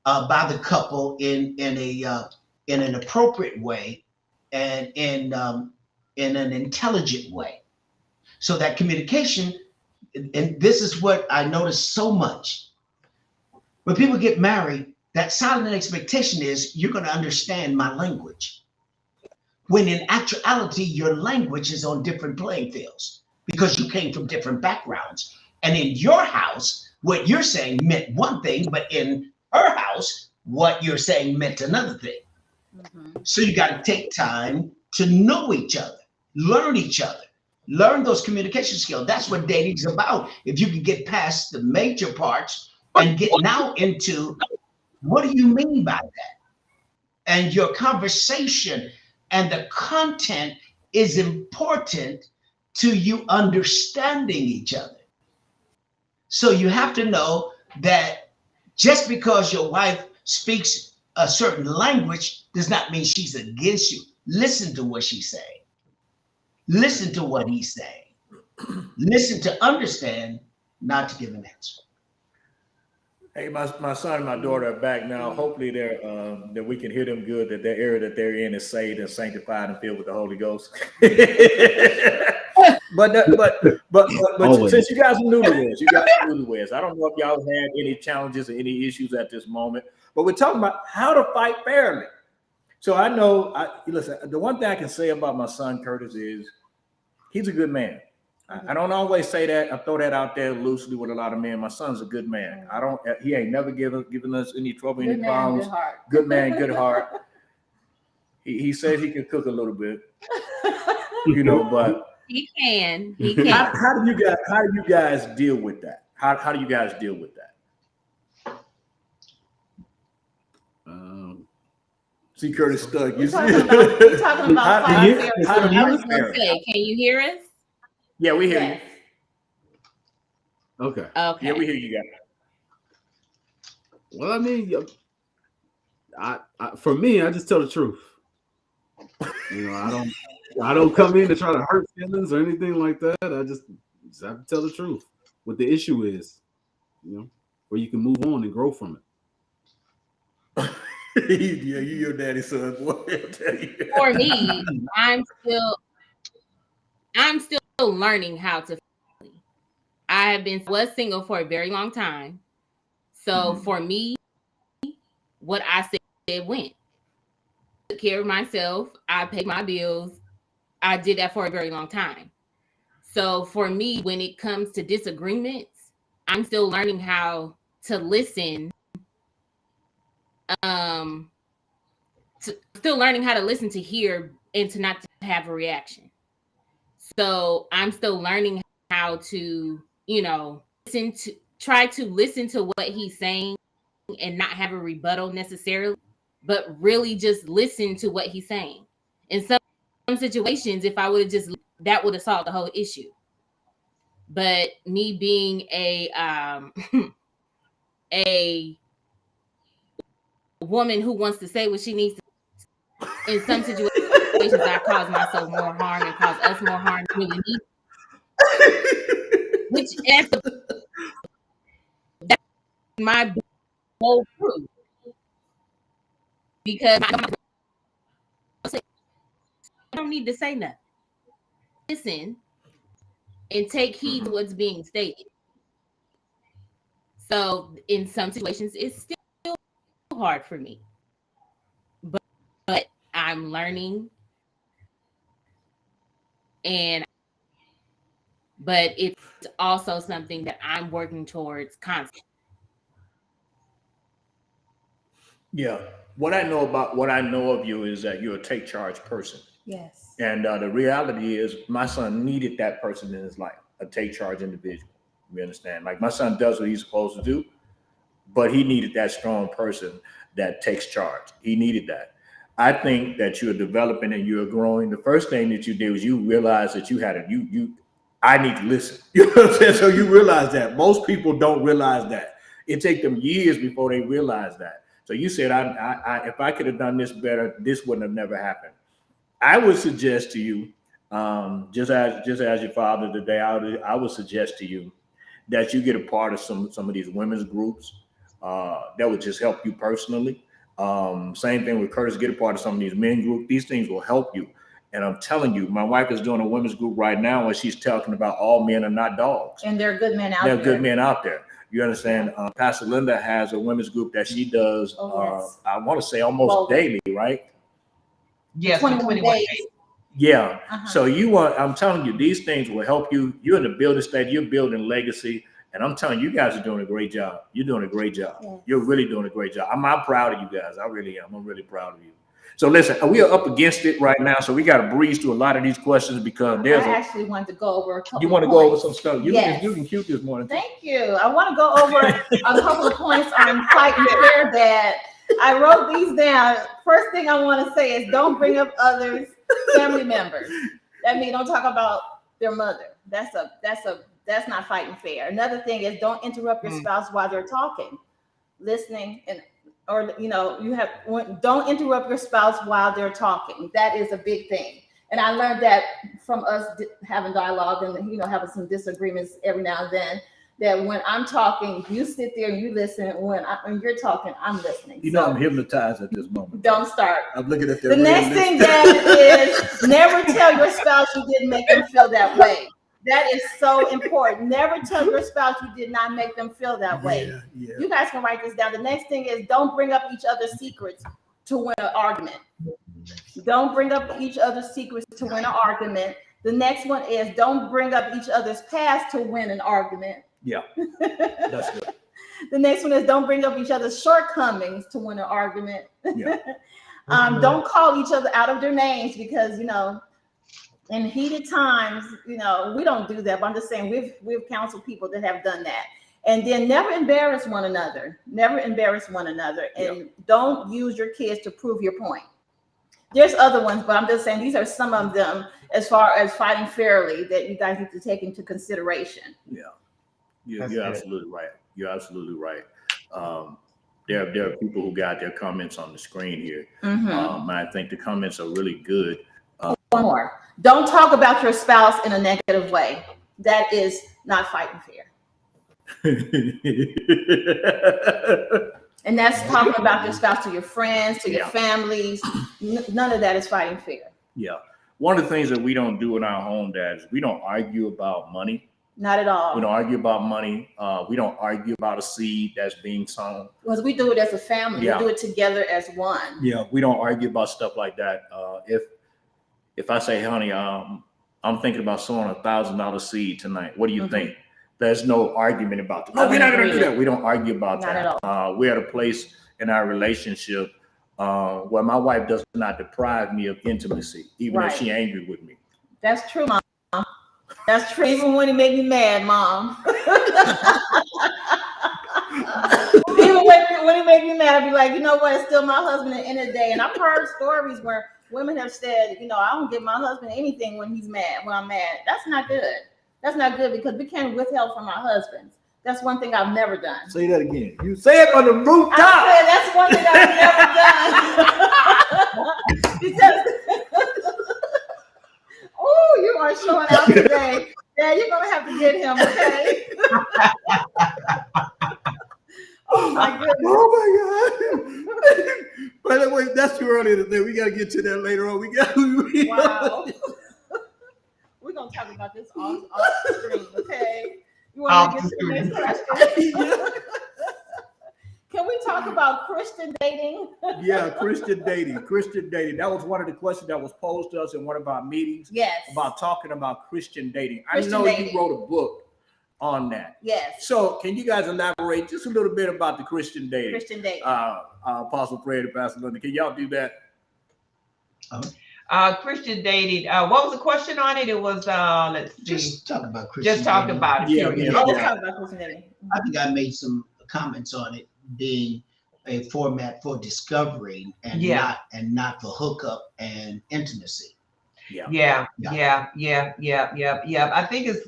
by the couple in an appropriate way and in an intelligent way. So that communication, and this is what I notice so much. When people get married, that silent expectation is you're going to understand my language. When in actuality, your language is on different playing fields because you came from different backgrounds. And in your house, what you're saying meant one thing, but in her house, what you're saying meant another thing. Mm-hmm. So you got to take time to know each other, learn each other, learn those communication skills. That's what dating is about. If you can get past the major parts and get now into what do you mean by that? And your conversation and the content is important to you understanding each other. So you have to know that just because your wife speaks a certain language does not mean she's against you. Listen to what she's saying. Listen to what he's saying. Listen to understand, not to give an answer. Hey, my son and my daughter are back now. Hopefully, they're that we can hear them good. That the area that they're in is saved and sanctified and filled with the Holy Ghost. but Always. since you guys are newlyweds, I don't know if y'all had any challenges or any issues at this moment. But we're talking about how to fight fairly. So I know. Listen. The one thing I can say about my son Curtis is he's a good man. I don't always say that. I throw that out there loosely with a lot of men. My son's a good man. He ain't never given us any trouble, any problems. Good man, good heart. He says he can cook a little bit, but He can. how do you guys deal with that? How do you guys deal with that? See Curtis stuck. We're talking about How do you I was hear gonna say, can you hear us? Yeah, we hear Yes. Okay. Okay. you. Yeah, we hear you guys. Well, I mean, I for me, I just tell the truth. I don't come in to try to hurt feelings or anything like that. I just have to tell the truth. What the issue is, where you can move on and grow from it. Yeah, you your daddy's son, boy. I'll tell you. For me, I'm still learning how to. I was single for a very long time, so for me, what I said went. I took care of myself. I paid my bills. I did that for a very long time. So for me, when it comes to disagreements, I'm still learning how to listen. Still learning how to listen to hear and to not to have a reaction. So I'm still learning how to, try to listen to what he's saying and not have a rebuttal necessarily, but really just listen to what he's saying. In some situations, if I would have that would have solved the whole issue. But me being a woman who wants to say what she needs to, in some situations, I cause myself more harm and cause us more harm than we need. Which that's my whole truth. Because I don't need to say nothing. Listen and take heed to what's being stated. So in some situations, it's still hard for me. But I'm learning. But it's also something that I'm working towards constantly. Yeah. What I know of you is that you're a take charge person. Yes. And the reality is my son needed that person in his life, a take charge individual. You understand? Like my son does what he's supposed to do, but he needed that strong person that takes charge. He needed that. I think that you're developing and you're growing. The first thing that you did was you realized that I need to listen. You know what I'm saying? So you realize that. Most people don't realize that. It takes them years before they realize that. So you said, if I could have done this better, this wouldn't have never happened. I would suggest to you, just as your father today, I would suggest to you that you get a part of some of these women's groups that would just help you personally. Same thing with Curtis, get a part of some of these men groups. These things will help you. And I'm telling you, my wife is doing a women's group right now and she's talking about all men are not dogs. And there are good men out there. There are good men out there. You understand? Pastor Linda has a women's group that she does, yes. I want to say almost daily, right? Yes, 21 days. Yeah. So I'm telling you, these things will help you. You're in the building stage, you're building legacy. And I'm telling you, you guys are doing a great job. You're doing a great job. Yes. You're really doing a great job. I'm proud of you guys. I really am. I'm really proud of you. So listen, we are up against it right now, so we got to breeze through a lot of these questions because there's. I actually wanted to go over a couple. You want to go over some stuff? Yes. You can cute this morning. Thank you. I want to go over a couple of points on fighting fair that I wrote these down. First thing I want to say is don't bring up others' family members. That means don't talk about their mother. That's not fighting fair. Another thing is don't interrupt your spouse while they're talking, listening, don't interrupt your spouse while they're talking. That is a big thing. And I learned that from us having dialogue and having some disagreements every now and then. That when I'm talking, you sit there and you listen. When you're talking, I'm listening. I'm hypnotized at this moment. Don't start. I'm looking at the next thing that is never tell your spouse you didn't make them feel that way. That is so important. Never tell your spouse you did not make them feel that way. Yeah. You guys can write this down. The next thing is don't bring up each other's secrets to win an argument. Don't bring up each other's secrets to win an argument. The next one is don't bring up each other's past to win an argument. Yeah, that's good. The next one is don't bring up each other's shortcomings to win an argument. Yeah. Don't call each other out of their names because, in heated times, we don't do that. But I'm just saying we've counseled people that have done that. And then never embarrass one another. Never embarrass one another. And don't use your kids to prove your point. There's other ones, but I'm just saying these are some of them as far as fighting fairly that you guys need to take into consideration. Yeah. You're absolutely right. You're absolutely right. There are people who got their comments on the screen here. And I think the comments are really good. One more. Don't talk about your spouse in a negative way. That is not fighting fair. And that's talking about your spouse to your friends, to your families. None of that is fighting fair. Yeah. One of the things that we don't do in our home, Dad, is we don't argue about money. Not at all. We don't argue about money. We don't argue about a seed that's being sown. Because we do it as a family. We do it together as one. Yeah, we don't argue about stuff like that. If I say, honey, I'm thinking about sowing $1,000 seed tonight. What do you think? There's no argument about that. No, we're not going to do that. We don't argue about not that. At all. We're at a place in our relationship where my wife does not deprive me of intimacy, even if she's angry with me. That's true, Mom. That's true. Even when he make me mad, Mom. Even when he make me mad, I'll be like, you know what? It's still my husband at the end of the day. And I've heard stories where women have said, I don't give my husband anything when he's mad, when I'm mad. That's not good. That's not good because we can't withhold from our husbands. That's one thing I've never done. Say that again. You say it on the rooftop. I said that's one thing I've never done. Because oh, you are showing out today. Yeah, you're gonna have to get him, okay? Oh my goodness. Oh my God. By the way, that's too early today. We gotta get to that later on. Wow. We're gonna talk about this off the screen, okay? You want to get to the next question? Can we talk about Christian dating? Yeah, Christian dating. That was one of the questions that was posed to us in one of our meetings. Yes. About talking about Christian dating. I know you wrote a book on that. Yes. So can you guys elaborate just a little bit about the Christian dating? Christian dating. Apostle Fred and Pastor Linda, can y'all do that? Christian dating. What was the question on it? It was let's see. Just talk about Christian Just talk dating. about it. Let's talk about Christian dating. I think I made some comments on it being a format for discovery and not for hookup and intimacy. Yeah. I think it's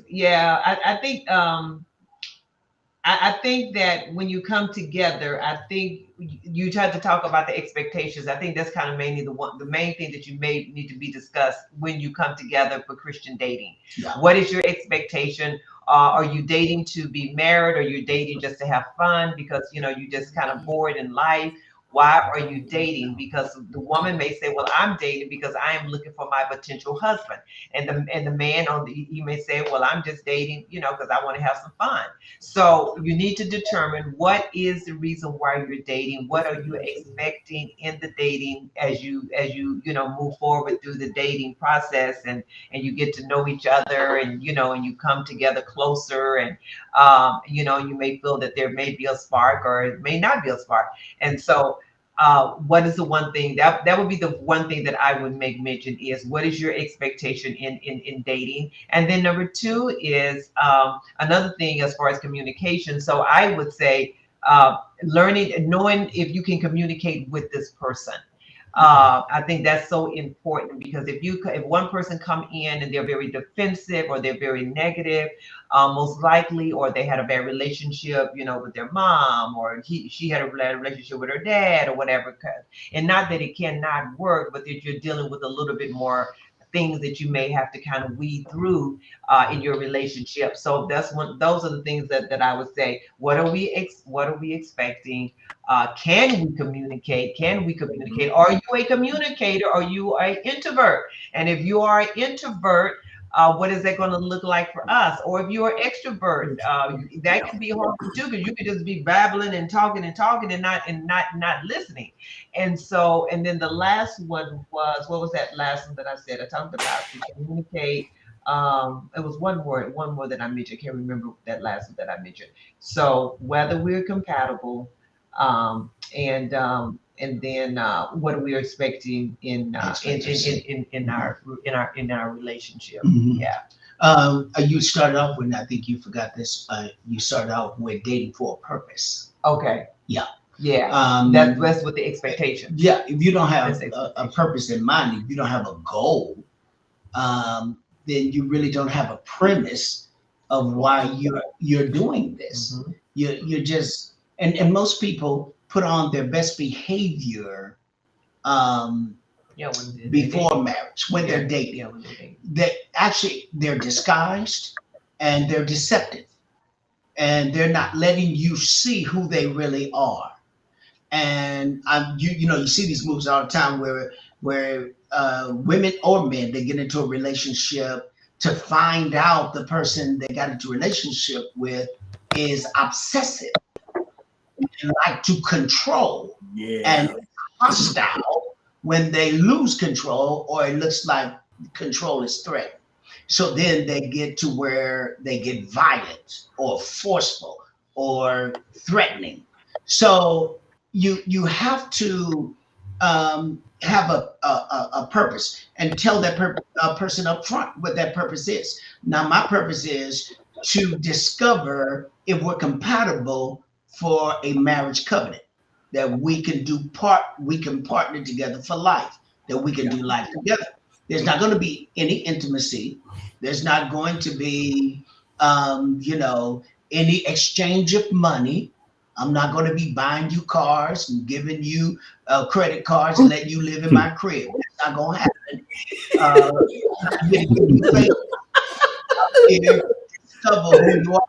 I think that when you come together, I think you try to talk about the expectations. I think that's kind of mainly the main thing that you may need to be discussed when you come together for Christian dating. Yeah. What is your expectation? Are you dating to be married? Or are you dating just to have fun because you're just kind of bored in life? Why are you dating? Because the woman may say, well, I'm dating because I am looking for my potential husband. And the man you may say, well, I'm just dating, because I want to have some fun. So you need to determine what is the reason why you're dating. What are you expecting in the dating as you move forward through the dating process and you get to know each other and you come together closer and you may feel that there may be a spark or it may not be a spark. And so what is the one thing that would be the one thing that I would make mention is what is your expectation in dating? And then number two is another thing as far as communication. So I would say learning, knowing if you can communicate with this person. I think that's so important because if one person come in and they're very defensive or they're very negative, most likely, or they had a bad relationship, with their mom, or she had a bad relationship with her dad, or whatever. And not that it cannot work, but that you're dealing with a little bit more things that you may have to kind of weed through in your relationship. So those are the things that I would say. What are we expecting? Can we communicate? Are you a communicator? Or are you an introvert? And if you are an introvert, what is that going to look like for us? Or if you're an extrovert, that can be hard too, because you could just be babbling and talking and not listening. And so, and then the last one was, what was that last one that I said? I talked about to communicate. It was one more that I mentioned. I can't remember that last one that I mentioned. So whether we're compatible, and then what are we expecting in our relationship? Mhm. Yeah. You started off with, I think you forgot this. You started off with dating for a purpose. Okay. Yeah. Yeah. That's what the expectation. Yeah. If you don't have That's a purpose in mind, if you don't have a goal, then you really don't have a premise of why you're doing this. Mhm. You're just and most people put on their best behavior Yeah. before marriage when they're Yeah, dating. when they're dating. They're disguised and they're deceptive, and they're not letting you see who they really are. And you see these movies all the time where women or men, they get into a relationship to find out the person they got into a relationship with is obsessive and like to control and Yeah. hostile when they lose control or it looks like control is threatened. So then they get to where they get violent or forceful or threatening. So you have to have a purpose and tell that person up front what that purpose is. Now, my purpose is to discover if we're compatible for a marriage covenant, that we can partner together for life, that we can do life together. There's not going to be any intimacy. There's not going to be, any exchange of money. I'm not going to be buying you cars and giving you credit cards and letting you live in my crib. That's not going to happen. I'm going to give you favors. Discover who you are.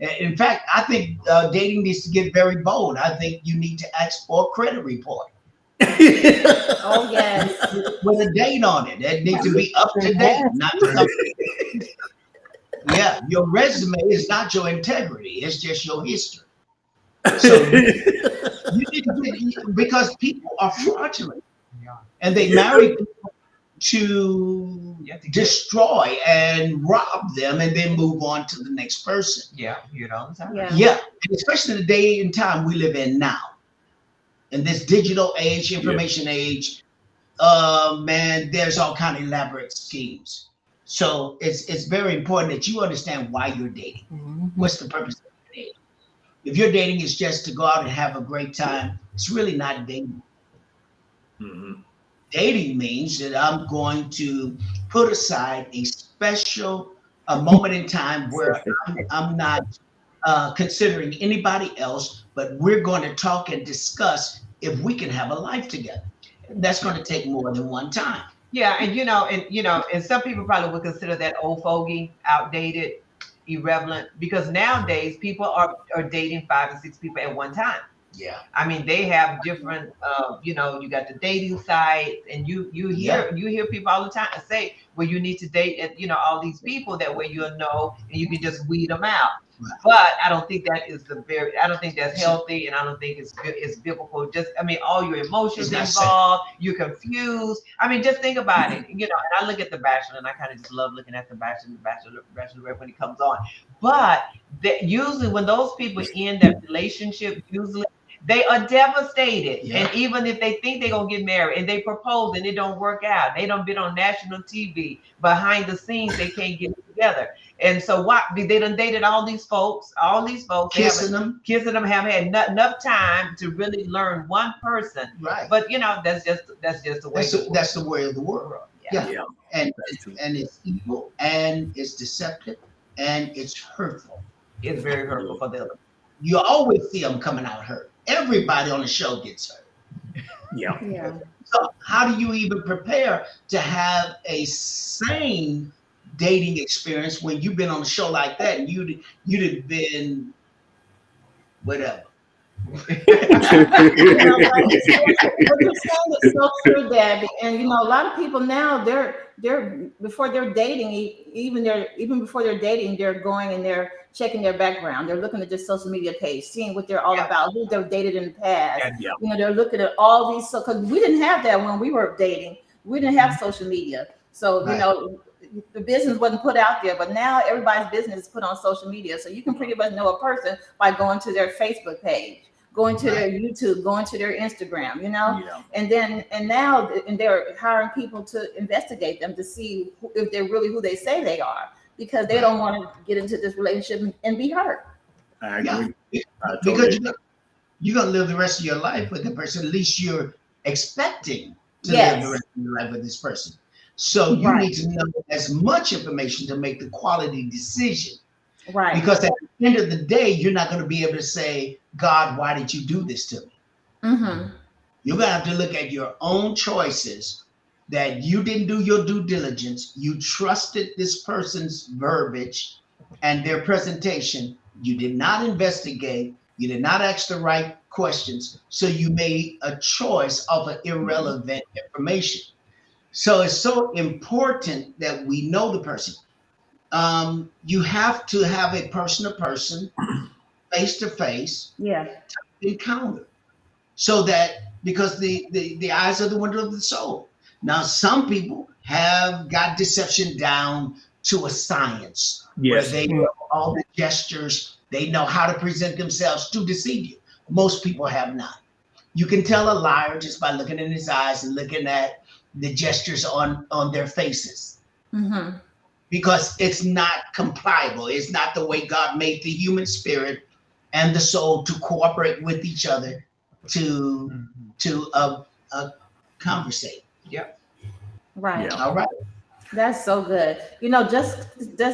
In fact, I think dating needs to get very bold. I think you need to ask for a credit report. Oh yes. With a date on it. It needs to be up to date, not something. Yeah, your resume is not your integrity, it's just your history. So you need to because people are fraudulent and they marry people to destroy and rob them and then move on to the next person. Yeah, you know. Yeah. And especially the day and time we live in now. In this digital age, information age, man, there's all kind of elaborate schemes. So it's very important that you understand why you're dating. Mm-hmm. What's the purpose of dating? If your dating is just to go out and have a great time, it's really not dating. Mhm. Dating means that I'm going to put aside a moment in time where I'm not considering anybody else, but we're going to talk and discuss if we can have a life together. That's going to take more than one time. Yeah, and some people probably would consider that old fogey, outdated, irrelevant, because nowadays people are dating 5 and 6 people at one time. Yeah. I mean, they have different, you got the dating sites, and you hear people all the time say, well, you need to date, all these people, that way you'll know, and you can just weed them out. Right. But I don't think that is I don't think that's healthy, and I don't think it's biblical. All your emotions involved, you're confused. I mean, just think about it. And I look at The Bachelor, and I kind of just love looking at The Bachelor, Bachelorette when he comes on. But usually when those people end that relationship, usually they are devastated. Yeah. And even if they think they're gonna get married and they propose and it don't work out, they don't been on national TV. Behind the scenes, they can't get it together. And so what they done dated all these folks, they Kissing them. have had enough time to really learn one person. Right. But you know, that's just the way That's the way of the world. Yeah. Yeah. And it's evil, and it's deceptive, and it's hurtful. it's very hurtful for them. You always see them coming out hurt. Everybody on the show gets hurt. Yeah. Yeah. So how do you even prepare to have a sane dating experience when you've been on a show like that and you'd have been whatever? What you're saying is so true, Dad. And you know, a lot of people now they're before they're dating, even before they're dating, they're going and they're checking their background. They're looking at their social media page, seeing what they're all about, who they've dated in the past. Yeah. You know, they're looking at all these. So, because we didn't have that when we were dating, we didn't have social media. So you know, the business wasn't put out there. But now everybody's business is put on social media. So you can pretty much know a person by going to their Facebook page, going to their YouTube, going to their Instagram, you know, and now they're hiring people to investigate them to see if they're really who they say they are, because they don't want to get into this relationship and be hurt. I agree. Because you're gonna live the rest of your life with the person. At least you're expecting to live the rest of your life with this person. So you need to know as much information to make the quality decision. Right. Because at the end of the day, you're not going to be able to say, God, why did you do this to me? Mm-hmm. You're going to have to look at your own choices, that you didn't do your due diligence. You trusted this person's verbiage and their presentation. You did not investigate. You did not ask the right questions. So you made a choice of an irrelevant information. So it's so important that we know the person. You have to have a person-to-person, face-to-face encounter, so that, because the eyes are the window of the soul. Now, some people have got deception down to a science, where they know all the gestures, they know how to present themselves to deceive you. Most people have not. You can tell a liar just by looking in his eyes and looking at the gestures on their faces. Mm-hmm. Because it's not compliable. It's not the way God made the human spirit and the soul to cooperate with each other to conversate. Yep. Right. Yeah. All right. That's so good. You know, just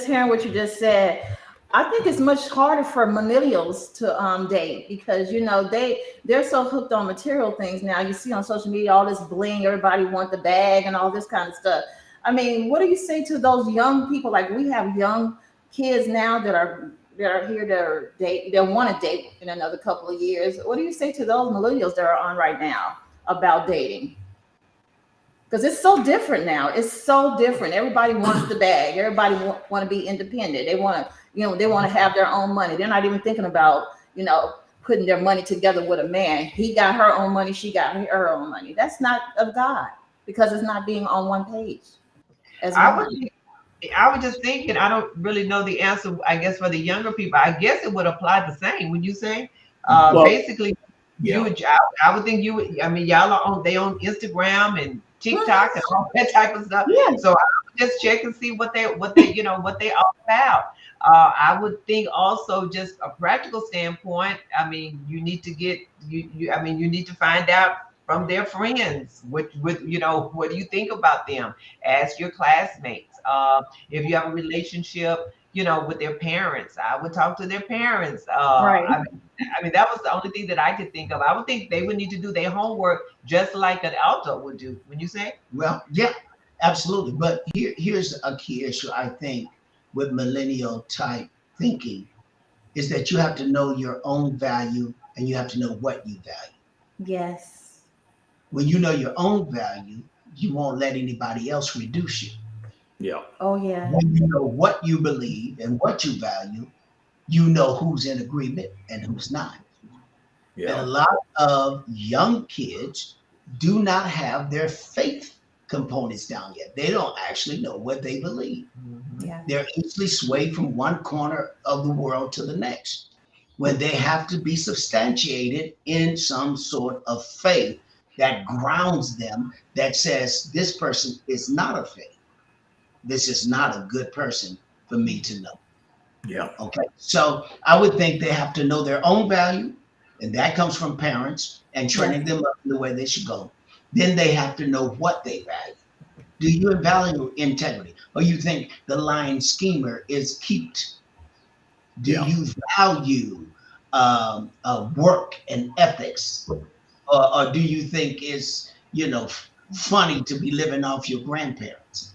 hearing what you just said, I think it's much harder for millennials to date, because you know they're so hooked on material things now. You see on social media all this bling, everybody want the bag and all this kind of stuff. I mean, what do you say to those young people? Like, we have young kids now that are here to date. They want to date in another couple of years. What do you say to those millennials that are on right now about dating? Because it's so different now. It's so different. Everybody wants the bag. Everybody want to be independent. They want to, they want to have their own money. They're not even thinking about, putting their money together with a man. He got her own money. She got her own money. That's not of God, because it's not being on one page. I was just thinking, I don't really know the answer, I guess, for the younger people. I guess it would apply the same. Would you say? Basically, I would think you would. I mean, y'all are on Instagram and TikTok and all that type of stuff. Yeah. So I would just check and see what they all about. I would think also, just a practical standpoint, I mean, you need to get you need to find out from their friends what do you think about them? Ask your classmates. If you have a relationship, with their parents, I would talk to their parents. Right. I mean, that was the only thing that I could think of. I would think they would need to do their homework just like an adult would do. When you say? Well, yeah, absolutely. But here's a key issue, I think, with millennial type thinking, is that you have to know your own value and you have to know what you value. Yes. When you know your own value, you won't let anybody else reduce you. Yeah. Oh, yeah. When you know what you believe and what you value, you know who's in agreement and who's not. Yeah. And a lot of young kids do not have their faith components down yet. They don't actually know what they believe. Yeah. They're easily swayed from one corner of the world to the next. when they have to be substantiated in some sort of faith that grounds them, that says this person is not a faith. This is not a good person for me to know. Yeah. Okay. So I would think they have to know their own value, and that comes from parents and training them up in the way they should go. Then they have to know what they value. Do you value integrity? Or you think the lying schemer is cute? Do Yeah. you value work and ethics? Or do you think it's, funny to be living off your grandparents?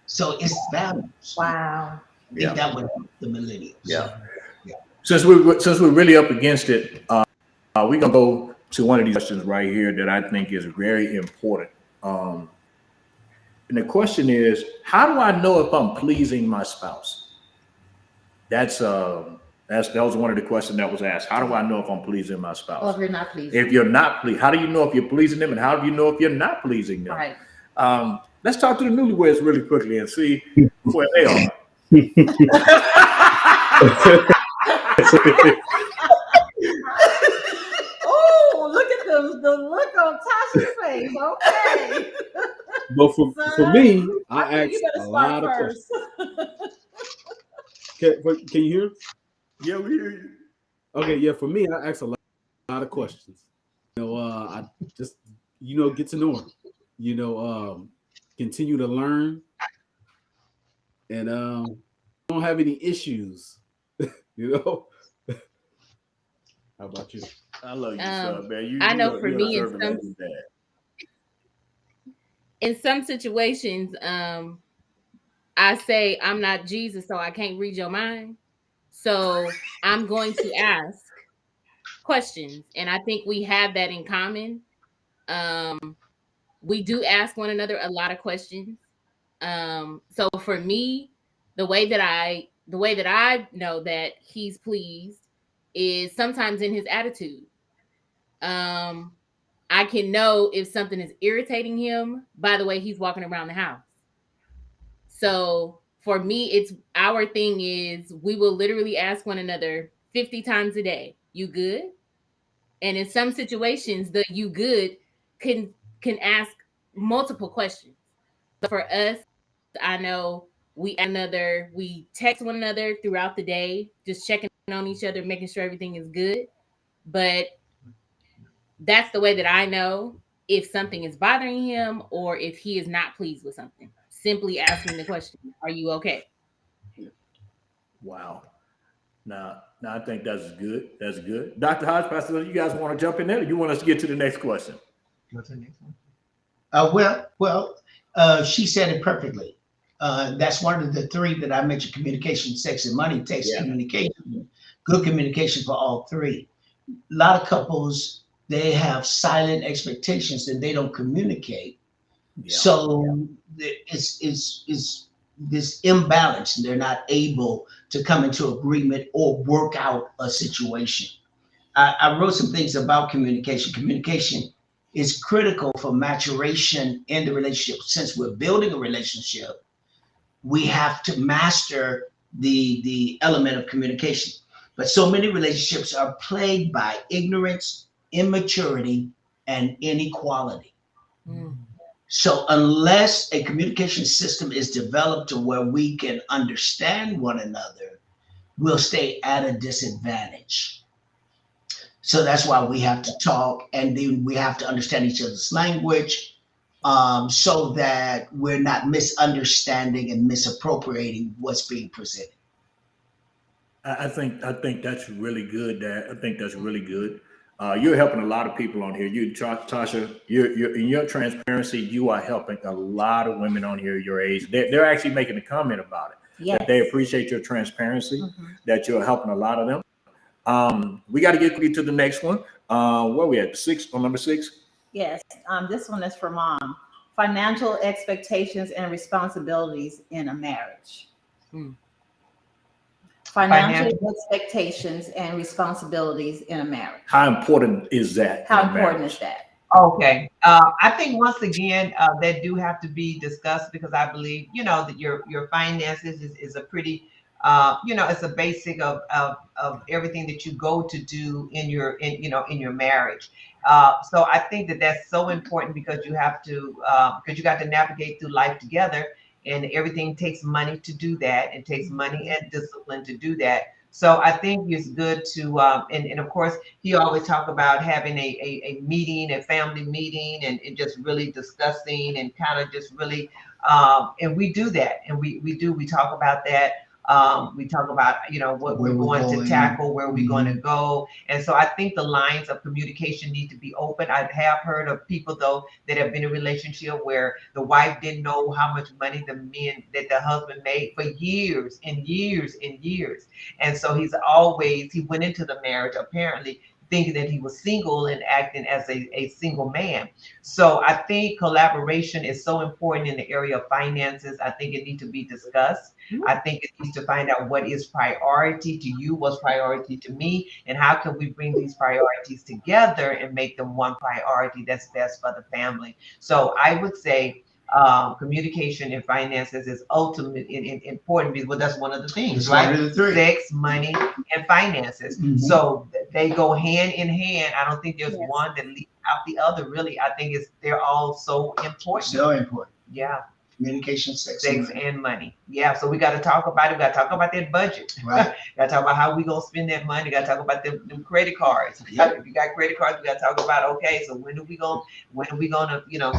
So it's values. Wow. I think that would help the millennials. Yeah. Yeah. Since we're really up against it, we're gonna go to one of these questions right here that I think is very important. And the question is, how do I know if I'm pleasing my spouse? That was one of the questions that was asked. How do I know if I'm pleasing my spouse? Well, if you're not pleased. If you're not pleased, how do you know if you're pleasing them, and how do you know if you're not pleasing them? Right. Let's talk to the newlyweds really quickly and see where they are. Oh, look at the look on Tasha's face. Okay. But for me, I think ask you better a start lot of first. questions. Can you hear? Yeah, we hear you. Okay, yeah. For me, I ask a lot of questions. I just get to know them. Continue to learn, and don't have any issues. How about you? I love you, son, man. I know for me, in some situations, I say I'm not Jesus, so I can't read your mind. So I'm going to ask questions, and I think we have that in common. We do ask one another a lot of questions. So for me, the way that I know that he's pleased is sometimes in his attitude. I can know if something is irritating him by the way he's walking around the house. So for me, it's our thing is we will literally ask one another 50 times a day, you good? And in some situations, the you good can ask multiple questions. But for us, I know we text one another throughout the day, just checking on each other, making sure everything is good. But that's the way that I know if something is bothering him or if he is not pleased with something. Simply asking the question, are you okay? Wow. Now I think that's good. That's good. Dr. Hodge, Pastor, you guys want to jump in there, or you want us to get to the next question? What's the next one? She said it perfectly. That's one of the three that I mentioned: communication, sex, and money. Takes communication, good communication for all three. A lot of couples, they have silent expectations and they don't communicate. Yeah. So it's this imbalance, and they're not able to come into agreement or work out a situation. I wrote some things about communication. Communication is critical for maturation in the relationship. Since we're building a relationship, we have to master the element of communication. But so many relationships are plagued by ignorance, immaturity, and inequality. So unless a communication system is developed to where we can understand one another, we'll stay at a disadvantage. So that's why we have to talk, and then we have to understand each other's language, so that we're not misunderstanding and misappropriating what's being presented. I think that's really good, Dad. I think that's really good. You're helping a lot of people on here. You, Tasha, you're in your transparency. You are helping a lot of women on here your age. They're actually making a comment about it. Yes. That they appreciate your transparency. That you're helping a lot of them. We got to get to the next one. Where we at? Number 6. Yes. This one is for Mom. Financial expectations and responsibilities in a marriage. Financial expectations and responsibilities in a marriage. How important is that? How important is that? Okay. I think once again, they do have to be discussed, because I believe, that your finances is a pretty it's a basic of everything that you go to do in your marriage. So I think that that's so important because you have to because you got to navigate through life together, and everything takes money to do that. It takes money and discipline to do that. So I think it's good to and of course he always talk about having a meeting, a family meeting, and just really discussing and kind of just really and we do that, and we talk about that. We talk about, what Where we're we're going to going. tackle, where we're going to go. And so I think the lines of communication need to be open. I have heard of people, though, that have been in a relationship where the wife didn't know how much money that the husband made for years and years and years. And so he went into the marriage apparently thinking that he was single and acting as a single man. So I think collaboration is so important in the area of finances. I think it needs to be discussed. I think it needs to find out what is priority to you, what's priority to me, and how can we bring these priorities together and make them one priority that's best for the family. So I would say communication and finances is ultimately important because that's one of the things, It's right? one of the three. Sex, money, and finances. Mhm. So they go hand in hand. I don't think there's Yes. one that leaves out the other. Really, I think they're all so important. So important. Yeah, Communication, sex, sex and and money. Yeah, so we got to talk about it. We got to talk about that budget. right. Got to talk about how we gonna spend that money. Got to talk about them credit cards. Yep. If you got credit cards, we got to talk about, okay, so when are we gonna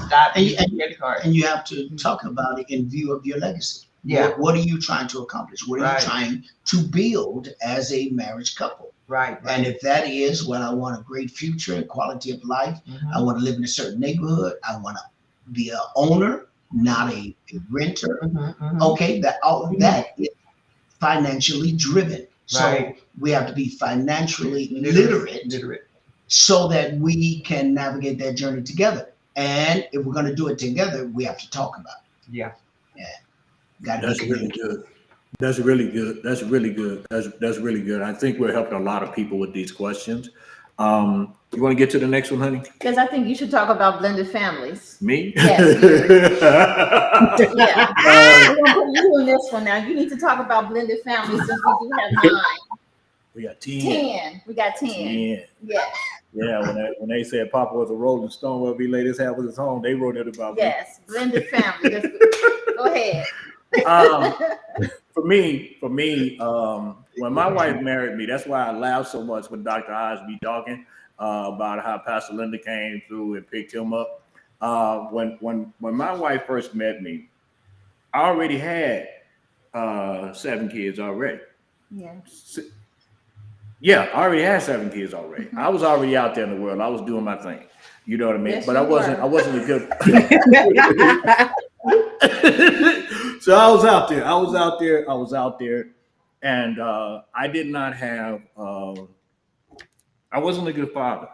stop And- using credit cards? And you have to talk about it in view of your legacy. Yeah, What are you trying to accomplish? What are Right. you trying to build as a marriage couple? right. And if that is, well, I want a great future and quality of life. I Mhm, want to live in a certain neighborhood. I want to be an owner, not a renter. mhm, mhm. Okay, that all of that is financially driven. So Right. we have to be financially Literate. literate so that we can navigate that journey together. And if we're going to do it together, we have to talk about it. Yeah. Got to That's be really good. That's really good. That's really good. That's really good. I think we're helping a lot of people with these questions. You want to get to the next one, honey? Because I think you should talk about blended families. Me? Yes, Yeah. Uh, We're gonna put you in this one now. You need to talk about blended families since we do have 9. we got 10. 10. We got 10. 10. Yes. Yeah, when they said Papa was a Rolling Stone, where he laid his hat with his home, they wrote it about me. Yes. Blended family. Go ahead. For me, when my wife married me, that's why I laugh so much when Dr. Oz be talking about how Pastor Linda came through and picked him up. When my wife first met me, I already had 7 kids already. Yeah. Yeah, I already had 7 kids already. I was already out there in the world. I was doing my thing. You know what I mean? Yes, But you I wasn't a good. So I was out there, and I did not have. I wasn't a good father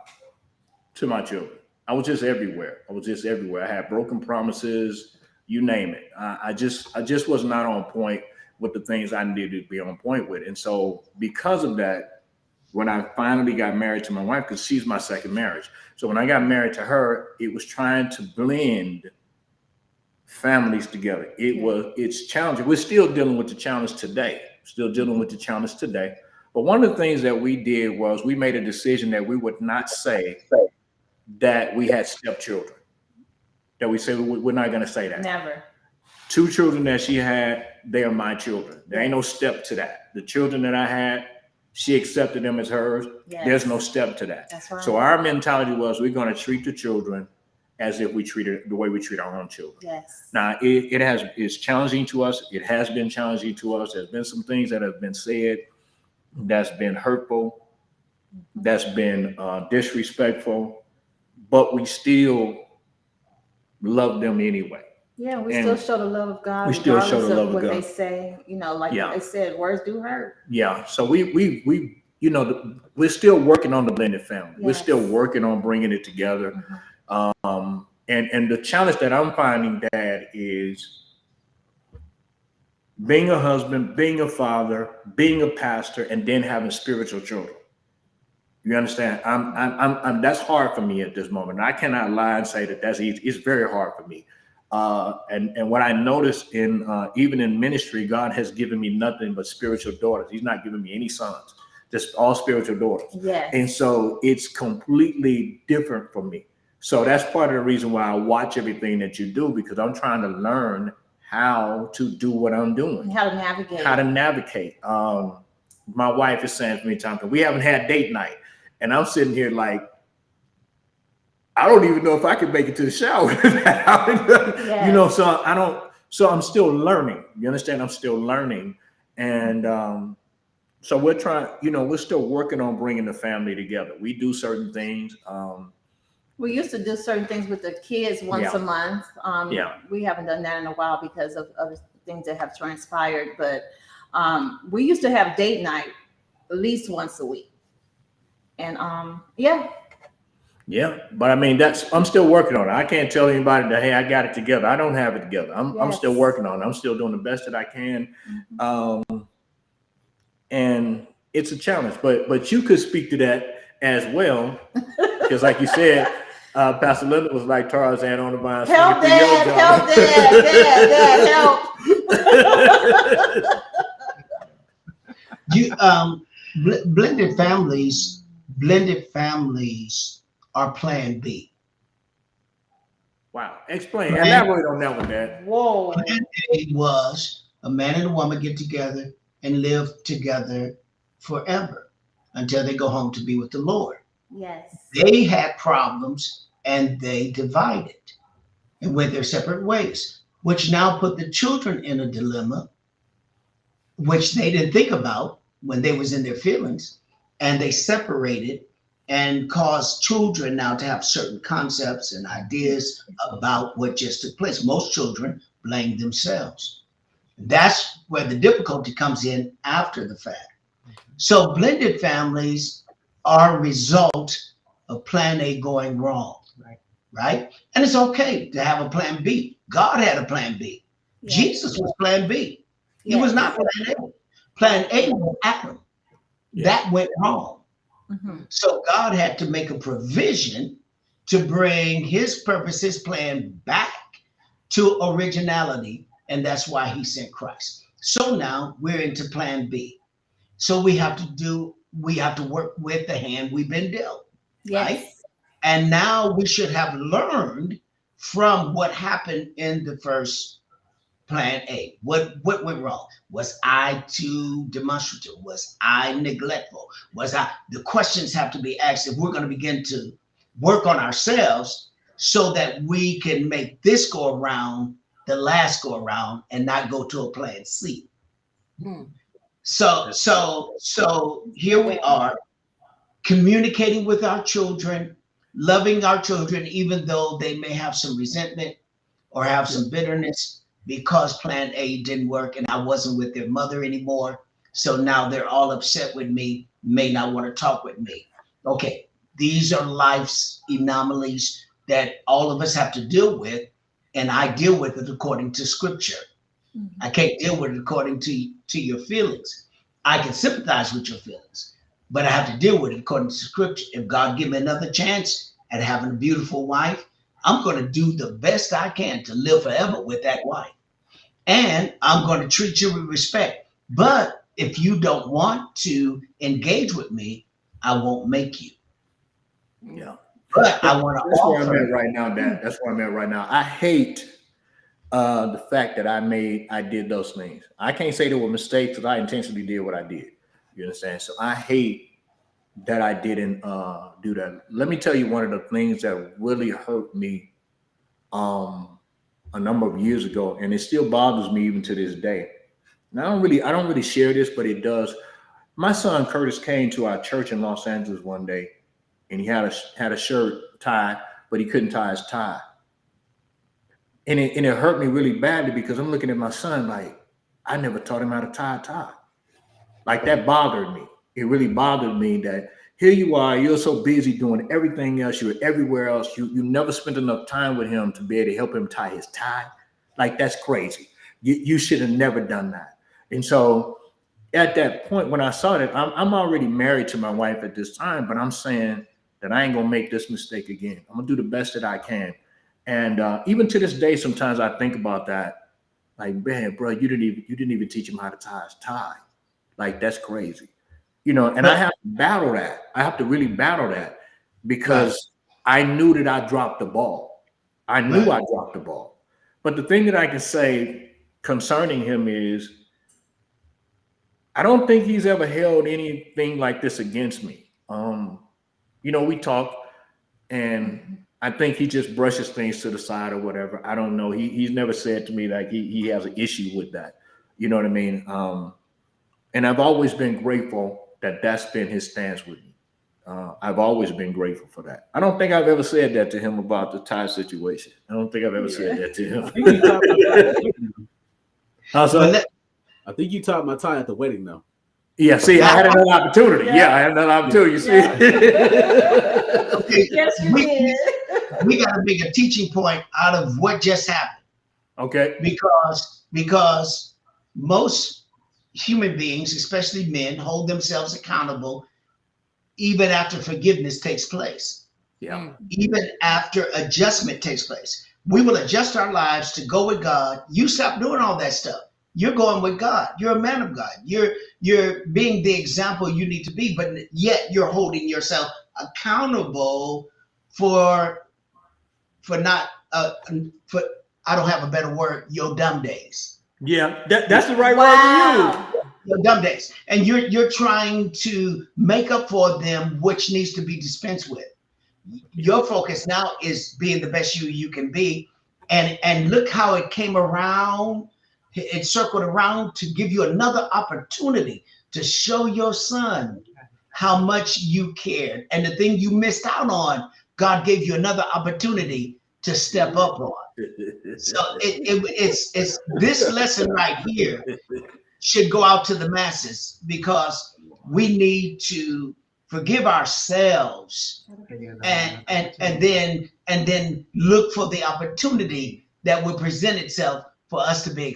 to my children. I was just everywhere. I had broken promises, you name it. I just was not on point with the things I needed to be on point with, and so because of that, when I finally got married to my wife, because she's my second marriage, so when I got married to her, it was trying to blend families together. It's challenging. We're still dealing with the challenge today. But one of the things that we did was we made a decision that we would not say that we had stepchildren. That we say we're not going to say that. Never. 2 children that she had, they are my children. There ain't no step to that. The children that I had, she accepted them as hers. Yes. There's no step to that. That's right. So our mentality was we're going to treat the children as if we treated the way we treat our own children. Yes. Now it's challenging to us. It has been challenging to us. There's been some things that have been said that's been hurtful, that's been disrespectful, but we still love them anyway. Yeah, we And still show the love of God. we still show the regardless love of of what God. they say. Like Yeah. they said, words do hurt. Yeah. So we we're still working on the blended family. We're Yes. still working on bringing it together. And the challenge that I'm finding, Dad, is being a husband, being a father, being a pastor, and then having spiritual children. You understand? I'm that's hard for me at this moment. I cannot lie and say that that's easy. It's very hard for me. And what I noticed in even in ministry, God has given me nothing but spiritual daughters. He's not giving me any sons, just all spiritual daughters. Yes. And so it's completely different for me. So that's part of the reason why I watch everything that you do, because I'm trying to learn how to do what I'm doing, How to navigate. how to navigate. My wife is saying to me, Tom, we haven't had date night, and I'm sitting here like, I don't even know if I can make it to the shower. Yes. You know, so I don't. So I'm still learning. You understand? I'm still learning, and so we're trying. You know, we're still working on bringing the family together. We do certain things. We used to do certain things with the kids once a month. We haven't done that in a while because of other things that have transpired. But we used to have date night at least once a week. And Yeah, but I mean, I'm still working on it. I can't tell anybody that, hey, I got it together. I don't have it together. I'm still working on it. I'm still doing the best that I can. And it's a challenge, but you could speak to that as well. Because like you said, Pastor Linda was like Tarzan on the vine. help dad, help. You blended families are Plan B. Wow, explain. Elaborate on that one, Dad. Whoa. Plan A was a man and a woman get together and live together forever until they go home to be with the Lord. Yes. They had problems and they divided and went their separate ways, which now put the children in a dilemma, which they didn't think about when they was in their feelings, and they separated and caused children now to have certain concepts and ideas about what just took place. Most children blame themselves. That's where the difficulty comes in after the fact. So blended families are a result of Plan A going wrong, right? And it's okay to have a Plan B. God had a Plan B. Yes. Jesus was Plan B. He Yes. was not Plan A. Plan A was Adam. That went wrong. Mm-hmm. So God had to make a provision to bring his purpose, his plan back to originality. And that's why he sent Christ. So now we're into Plan B. So we have to work with the hand we've been dealt. Yes. Right? And now we should have learned from what happened in the first Plan A. What went wrong? Was I too demonstrative? Was I neglectful? The questions have to be asked if we're going to begin to work on ourselves so that we can make this go around the last go around and not go to a Plan C. So here we are communicating with our children, loving our children, even though they may have some resentment or have some bitterness because Plan A didn't work and I wasn't with their mother anymore. So now they're all upset with me, may not want to talk with me. Okay, these are life's anomalies that all of us have to deal with, and I deal with it according to scripture. I can't deal with it according to your feelings. I can sympathize with your feelings, but I have to deal with it according to scripture. If God give me another chance at having a beautiful wife, I'm going to do the best I can to live forever with that wife. And I'm going to treat you with respect. But if you don't want to engage with me, I won't make you. Yeah. But I want to That's where offer. I'm at right now, Dad. That's where I'm at right now. I hate the fact that I did those things. I can't say they were mistakes because I intentionally did what I did. You understand? So I hate that I didn't do that. Let me tell you one of the things that really hurt me a number of years ago, and it still bothers me even to this day. And I don't really share this, but it does. My son Curtis came to our church in Los Angeles one day, and he had a shirt tie, but he couldn't tie his tie. And it hurt me really badly because I'm looking at my son like, I never taught him how to tie a tie. Like that bothered me. It really bothered me that here you are, you're so busy doing everything else, you're everywhere else. You never spent enough time with him to be able to help him tie his tie. Like that's crazy. You should have never done that. And so at that point, when I saw that, I'm already married to my wife at this time, but I'm saying that I ain't gonna make this mistake again. I'm gonna do the best that I can. And even to this day, sometimes I think about that. Like, man, bro, you didn't even teach him how to tie his tie. Like, that's crazy. You know, and I have to battle that. I have to really battle that because I knew that I dropped the ball. I knew I dropped the ball. But the thing that I can say concerning him is I don't think he's ever held anything like this against me. You know, we talk and I think he just brushes things to the side or whatever. I don't know. He's never said to me like he has an issue with that. You know what I mean? And I've always been grateful that that's been his stance with me. I've always been grateful for that. I don't think I've ever said that to him about the tie situation. I don't think I've ever said that to him. I think you taught my tie at the wedding, though. Yeah, see, I had another opportunity. Yeah, I had another opportunity. You see? Okay. Yes, you did. We got to make a teaching point out of what just happened. Okay. Because most human beings, especially men, hold themselves accountable even after forgiveness takes place. Yeah. Even after adjustment takes place. We will adjust our lives to go with God. You stop doing all that stuff. You're going with God. You're a man of God. You're being the example you need to be, but yet you're holding yourself accountable for not for I don't have a better word, your dumb days. Yeah, that's the right word to use. Your dumb days. And you're trying to make up for them, which needs to be dispensed with. Your focus now is being the best you can be. And look how it came around. It circled around to give you another opportunity to show your son how much you cared. And the thing you missed out on, God gave you another opportunity to step up on. So it's this lesson right here should go out to the masses because we need to forgive ourselves and then look for the opportunity that will present itself for us to be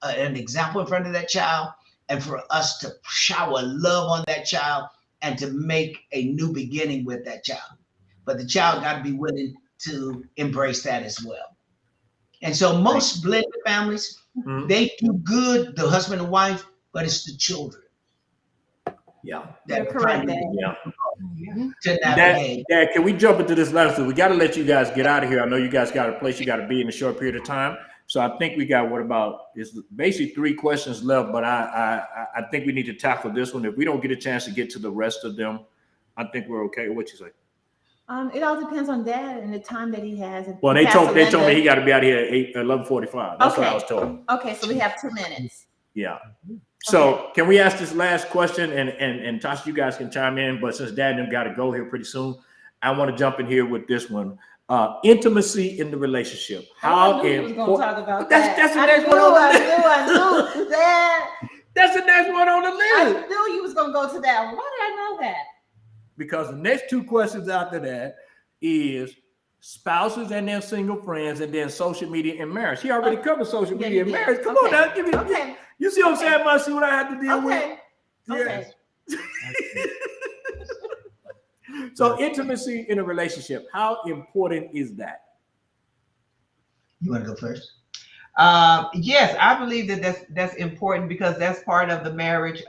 an example in front of that child, and for us to shower love on that child and to make a new beginning with that child. But the child got to be willing to embrace that as well. And so most blended families, they do good, the husband and wife, but it's the children. Yeah. You're correct. To navigate. Dad, can we jump into this lesson? We got to let you guys get out of here. I know you guys got a place you got to be in a short period of time. So I think we got it's basically 3 questions left, but I think we need to tackle this one. If we don't get a chance to get to the rest of them, I think we're okay. What you say? It all depends on Dad and the time that he has. Well, they told me he got to be out here at 11:45. That's what I was told. Okay, so we have 2 minutes. Yeah. So can we ask this last question and Tasha, you guys can chime in, but since Dad and them got to go here pretty soon, I want to jump in here with this one. Intimacy in the relationship. How I knew he was going to talk about that's that. the next one on the list. I knew that. That's the next one on the list. I knew you was going to go to that one. Why did I know that? Because the next 2 questions after that is spouses and their single friends, and then social media and marriage. He already covered social media and marriage. Come on now, give me. Okay. You see what I'm saying? I see what I have to deal with. Okay. So intimacy in a relationship, how important is that? You want to go first? Yes, I believe that's important because that's part of the marriage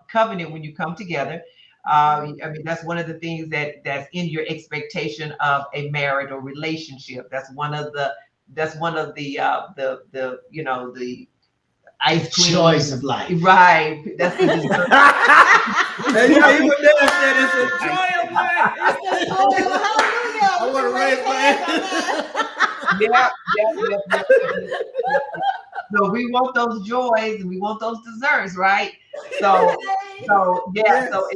covenant when you come together. I mean, that's one of the things that's in your expectation of a marriage or relationship. That's one of the you know, the ice cream joys of life. Right. That's the dessert. And even there said it's a joy of life. I want to raise my hand. Yeah. So we want those joys and we want those desserts, right? So Yes. So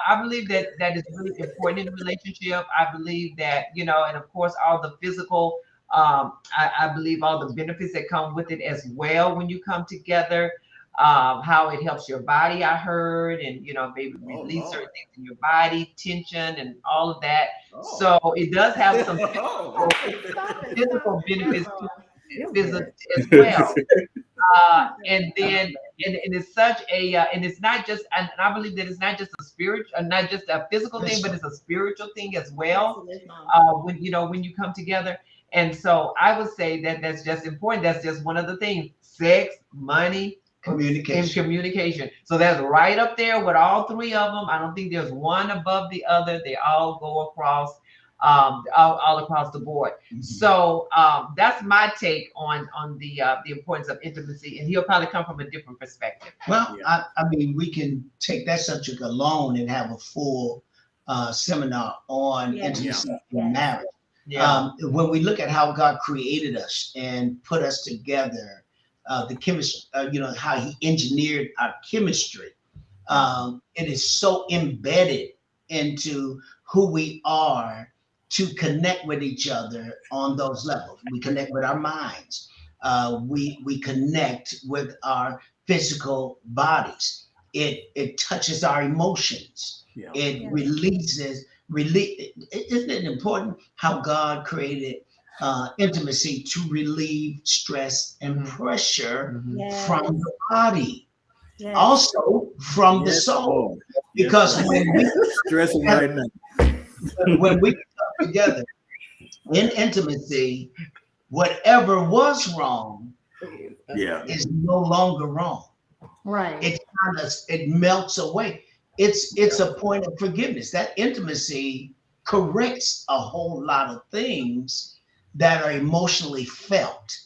I believe that is really important in a relationship. I believe that, you know, and of course all the physical, I believe all the benefits that come with it as well when you come together. How it helps your body, I heard, and you know, maybe release certain things in your body, tension and all of that. So it does have some physical benefits to it as well. And it's such a and it's not just, and I believe that it's not just a spiritual, not just a physical thing, but it's a spiritual thing as well. When you come together, And so I would say that that's just important. That's just one of the things: sex, money, and communication. So that's right up there with all three of them. I don't think there's one above the other. They all go across, all across the board. So that's my take on the importance of intimacy, and he'll probably come from a different perspective. Well, I mean, we can take that subject alone and have a full seminar on intimacy and marriage. When we look at how God created us and put us together, the chemistry, how He engineered our chemistry, it is so embedded into who we are to connect with each other on those levels. We connect with our minds. We connect with our physical bodies. It touches our emotions. It releases. Isn't it important how God created intimacy to relieve stress and pressure from the body, also from the soul? Because when we stressing right now, when we come together in intimacy, whatever was wrong is no longer wrong. Right. It melts away. It's a point of forgiveness. That intimacy corrects a whole lot of things that are emotionally felt.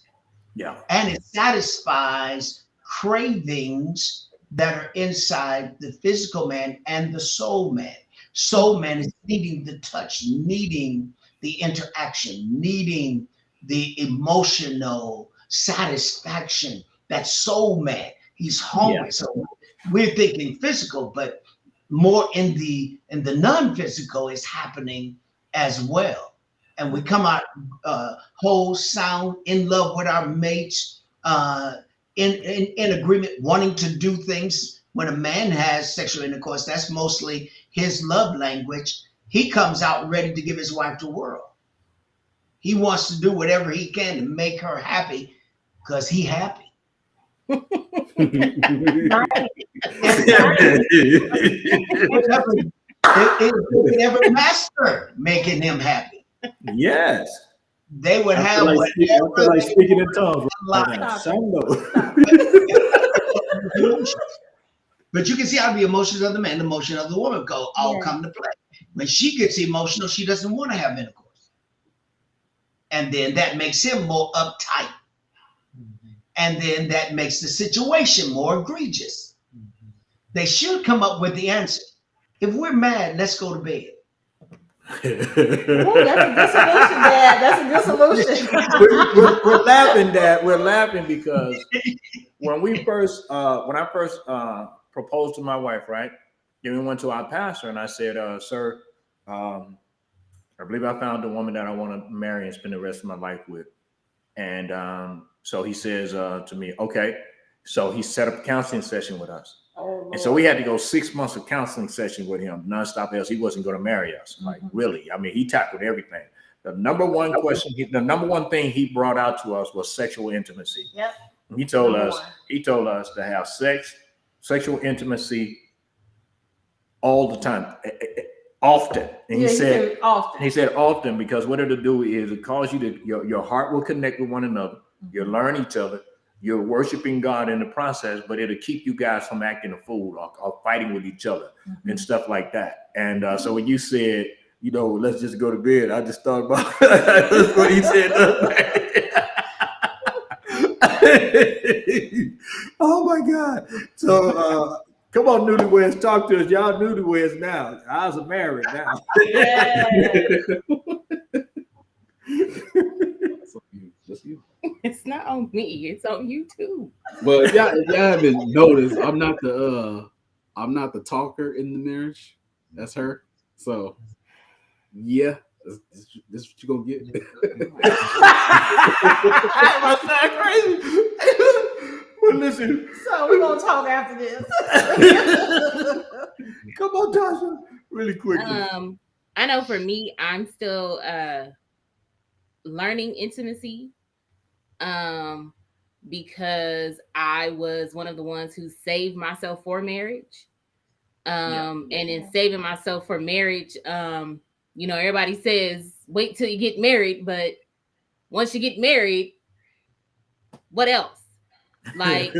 And it satisfies cravings that are inside the physical man and the soul man. Soul man is needing the touch, needing the interaction, needing the emotional satisfaction. That soul man, he's hungry. So we're thinking physical, but more in the non-physical is happening as well. And we come out whole, sound, in love with our mates, in agreement, wanting to do things. When a man has sexual intercourse, that's mostly his love language. He comes out ready to give his wife the world. He wants to do whatever he can to make her happy because he happy. Every master making him happy. Yes. They would have like speaking in tongues. But you can see how the emotions of the man, the emotion of the woman all come to play. When she gets emotional, she doesn't want to have intercourse. And then that makes him more uptight. And then that makes the situation more egregious. They should come up with the answer. If we're mad, let's go to bed. Ooh, that's a good solution, Dad. That's a good solution. we're laughing, Dad. We're laughing because when I first proposed to my wife, right? Then we went to our pastor and I said, sir, I believe I found the woman that I want to marry and spend the rest of my life with. And so he says to me, okay. So he set up a counseling session with us. And so we had to go 6 months of counseling session with him, nonstop, else he wasn't going to marry us. Like, really? I mean, he tackled everything. The number one thing he brought out to us was sexual intimacy. Yep. He told us to have sexual intimacy all the time, often. And he said often. He said often because what it'll do is it cause you to your heart will connect with one another. You'll learn each other. You're worshiping God in the process, but it'll keep you guys from acting a fool or fighting with each other and stuff like that. And so when you said, let's just go to bed, I just thought about that's what he said. Oh my God. So come on, newlyweds, talk to us. Y'all newlyweds now. Ours are married now. That's you. It's not on me. It's on you too. But if y'all haven't noticed, I'm not the talker in the marriage. That's her. So yeah, this is what you're gonna get. That's not crazy. But listen. So we're gonna talk after this. Come on, Tasha, really quickly. I know for me, I'm still learning intimacy. Because I was one of the ones who saved myself for marriage. And in saving myself for marriage, everybody says wait till you get married, but once you get married, what else? Like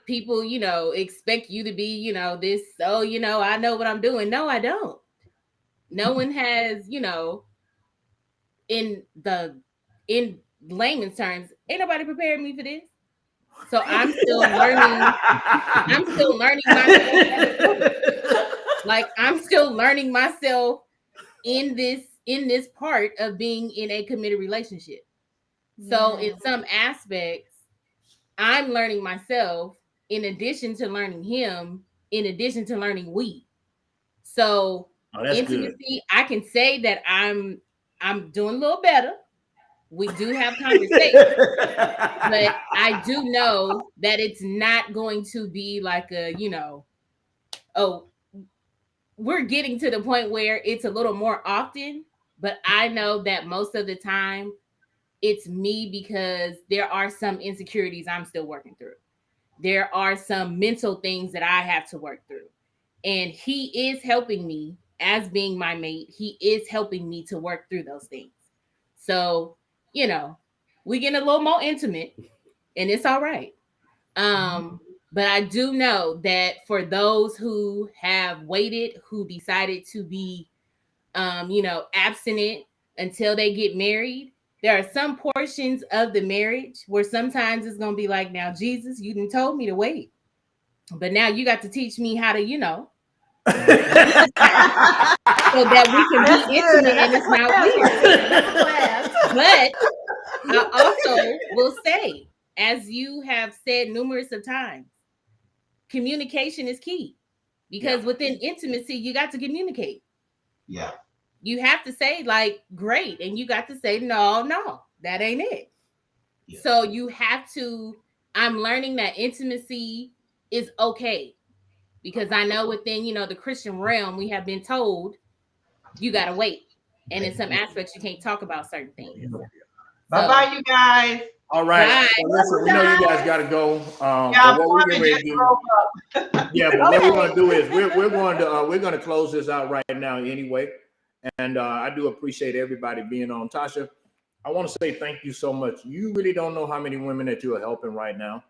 people, you know, expect you to be, you know, this, oh, you know, I know what I'm doing. No, I don't. No one has, you know, in layman's terms, ain't nobody prepared me for this. So I'm still learning. I'm still learning myself. Like I'm still learning myself in this part of being in a committed relationship. So in some aspects, I'm learning myself in addition to learning him, in addition to learning we. So intimacy, I can say that I'm doing a little better. We do have conversations, but I do know that it's not going to be like a, you know, oh, we're getting to the point where it's a little more often, but I know that most of the time it's me because there are some insecurities I'm still working through. There are some mental things that I have to work through. And he is helping me as being my mate. He is helping me to work through those things. So, you know, we get a little more intimate and it's all right. But I do know that for those who have waited, who decided to be, you know, abstinent until they get married, there are some portions of the marriage where sometimes it's going to be like, now, Jesus, you didn't told me to wait, but now you got to teach me how to, you know, so that we can be intimate and it's not weird. But I also will say, as you have said numerous of times, communication is key because within intimacy, you got to communicate. Yeah. You have to say like, great. And you got to say, no, that ain't it. Yeah. So you have to, I'm learning that intimacy is okay because I know within, you know, the Christian realm, we have been told you got to wait. And in some aspects, you can't talk about certain things. Bye-bye, you guys. All right. Well, listen, we know you guys got to go. But what we're going to do, but what we're going to do is we're going to close this out right now anyway. And I do appreciate everybody being on. Tasha, I want to say thank you so much. You really don't know how many women that you are helping right now.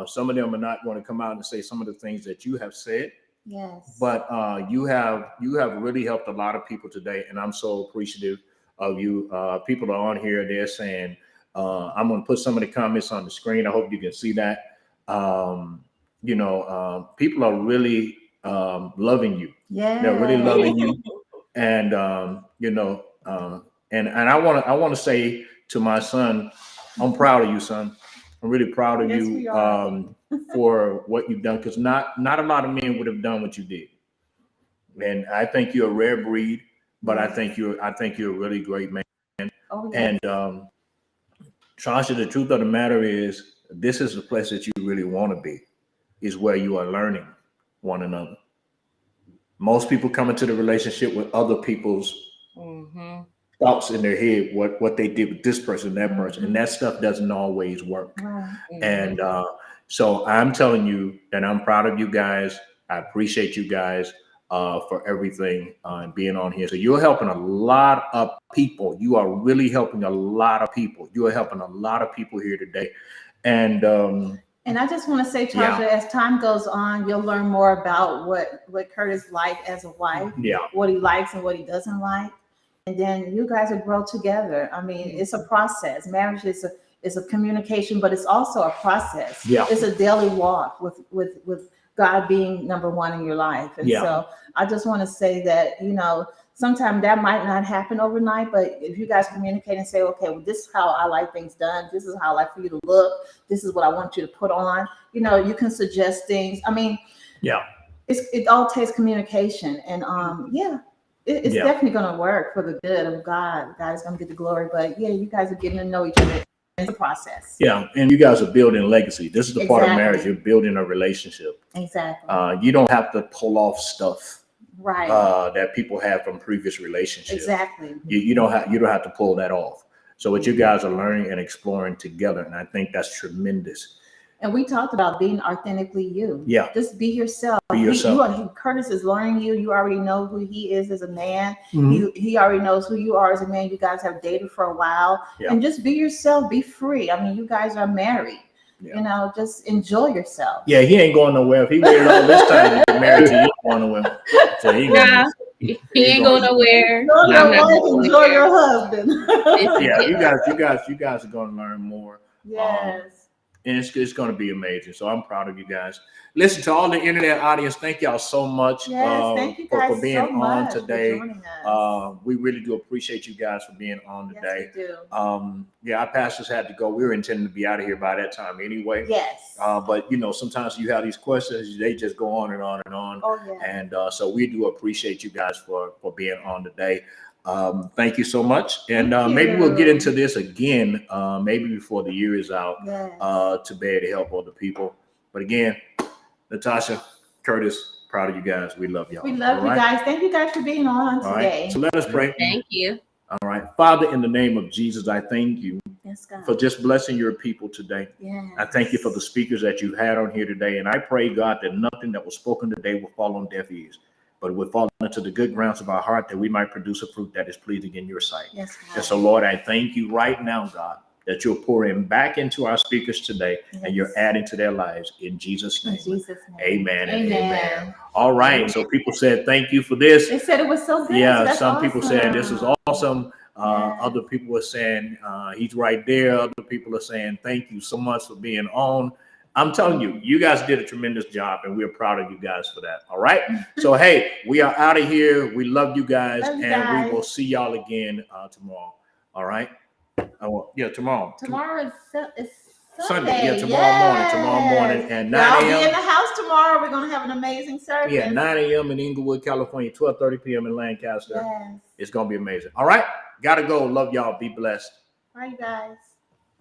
Some of them are not going to come out and say some of the things that you have said. Yes. But you have really helped a lot of people today, and I'm so appreciative of you. People are on here, they're saying, I'm going to put some of the comments on the screen. I hope you can see that. You know, people are really loving you. Yeah. They're really loving you. And you know, and I want to say to my son, I'm proud of you, son. I'm really proud of you for what you've done, because not a lot of men would have done what you did. And I think you're a rare breed, but I think you're a really great man. Oh, yes. And Tasha, the truth of the matter is, this is the place that you really want to be, is where you are learning one another. Most people come into the relationship with other people's thoughts in their head, what they did with this person, that person, and that stuff doesn't always work. And so I'm telling you that I'm proud of you guys. I appreciate you guys for everything and being on here. So you're helping a lot of people. You are really helping a lot of people. You are helping a lot of people here today. And I just want to say, Tasha, as time goes on, you'll learn more about what Curtis likes as a wife, what he likes and what he doesn't like. And then you guys will grow together. I mean, it's a process. Marriage is a communication, but it's also a process. It's a daily walk with God being number one in your life. And so I just want to say that, you know, sometimes that might not happen overnight, but if you guys communicate and say, okay, well, this is how I like things done. This is how I like for you to look. This is what I want you to put on. You know, you can suggest things. I mean, it all takes communication. And it's definitely going to work for the good of God. God is going to get the glory. But you guys are getting to know each other. It's a process. Yeah, and you guys are building legacy. This is the part of marriage. You're building a relationship. Exactly. You don't have to pull off stuff right that people have from previous relationships. Exactly. You don't have to pull that off. So what you guys are learning and exploring together, and I think that's tremendous. And we talked about being authentically you. Yeah. Just be yourself. Be yourself. Curtis is learning you. You already know who he is as a man. Mhm. He already knows who you are as a man. You guys have dated for a while. Yeah. And just be yourself. Be free. I mean, you guys are married. Yeah. You know, just enjoy yourself. Yeah, he ain't going nowhere. If he waited all this time to get married to you, going nowhere. So he Nah, he ain't going nowhere. Enjoy I'm your not wife, going enjoy nowhere. your husband. Yeah, you guys are going to learn more. Yes. And it's going to be amazing. So I'm proud of you guys. Listen, to all the internet audience, thank y'all so much Yes, thank you guys for being so much on today. for joining us. We really do appreciate you guys for being on today. Yes, we do. Yeah, our pastors had to go. We were intending to be out of here by that time anyway. Yes. But you know, sometimes you have these questions, they just go on and on and on. Oh, yeah. And so we do appreciate you guys for being on today. Thank you so much. And Thank maybe we'll get you. into this again, maybe before the year is out, Yes. to be able to help other people. But again, Natasha, Curtis, proud of you guys. We love y'all. We love All you right? guys. Thank you guys for being on All today. right. So let us pray. Thank you. All right. Father, in the name of Jesus, I thank you Yes, God. for just blessing your people today. Yes. I thank you for the speakers that you had on here today. And I pray, God, that nothing that was spoken today will fall on deaf ears, but will fall into the good grounds of our heart, that we might produce a fruit that is pleasing in your sight. Yes, God. And so, Lord, I thank you right now, God, that you're pouring back into our speakers today, Yes. and you're adding to their lives in Jesus' In name. Jesus' name. Amen and Amen. amen. All right. So people said, thank you for this. They said it was so good. Yeah, So that's some people said this is awesome. awesome. Yes. Other people are saying he's right there. Other people are saying thank you so much for being on. I'm telling you, you guys did a tremendous job, and we're proud of you guys for that. All right. So hey, we are out of here. We love you guys, Love you and guys. we will see y'all again tomorrow. All right. Yeah, tomorrow. Tomorrow is Sunday. Yeah, Sunday. tomorrow morning, Yes. and Y'all 9 be in a.m. the house tomorrow. We're gonna have an amazing service. Yeah, 9 a.m. in Inglewood, California, 12:30 p.m. in Lancaster. Yes. It's gonna be amazing. All right, gotta go. Love y'all. Be blessed. Bye, you guys.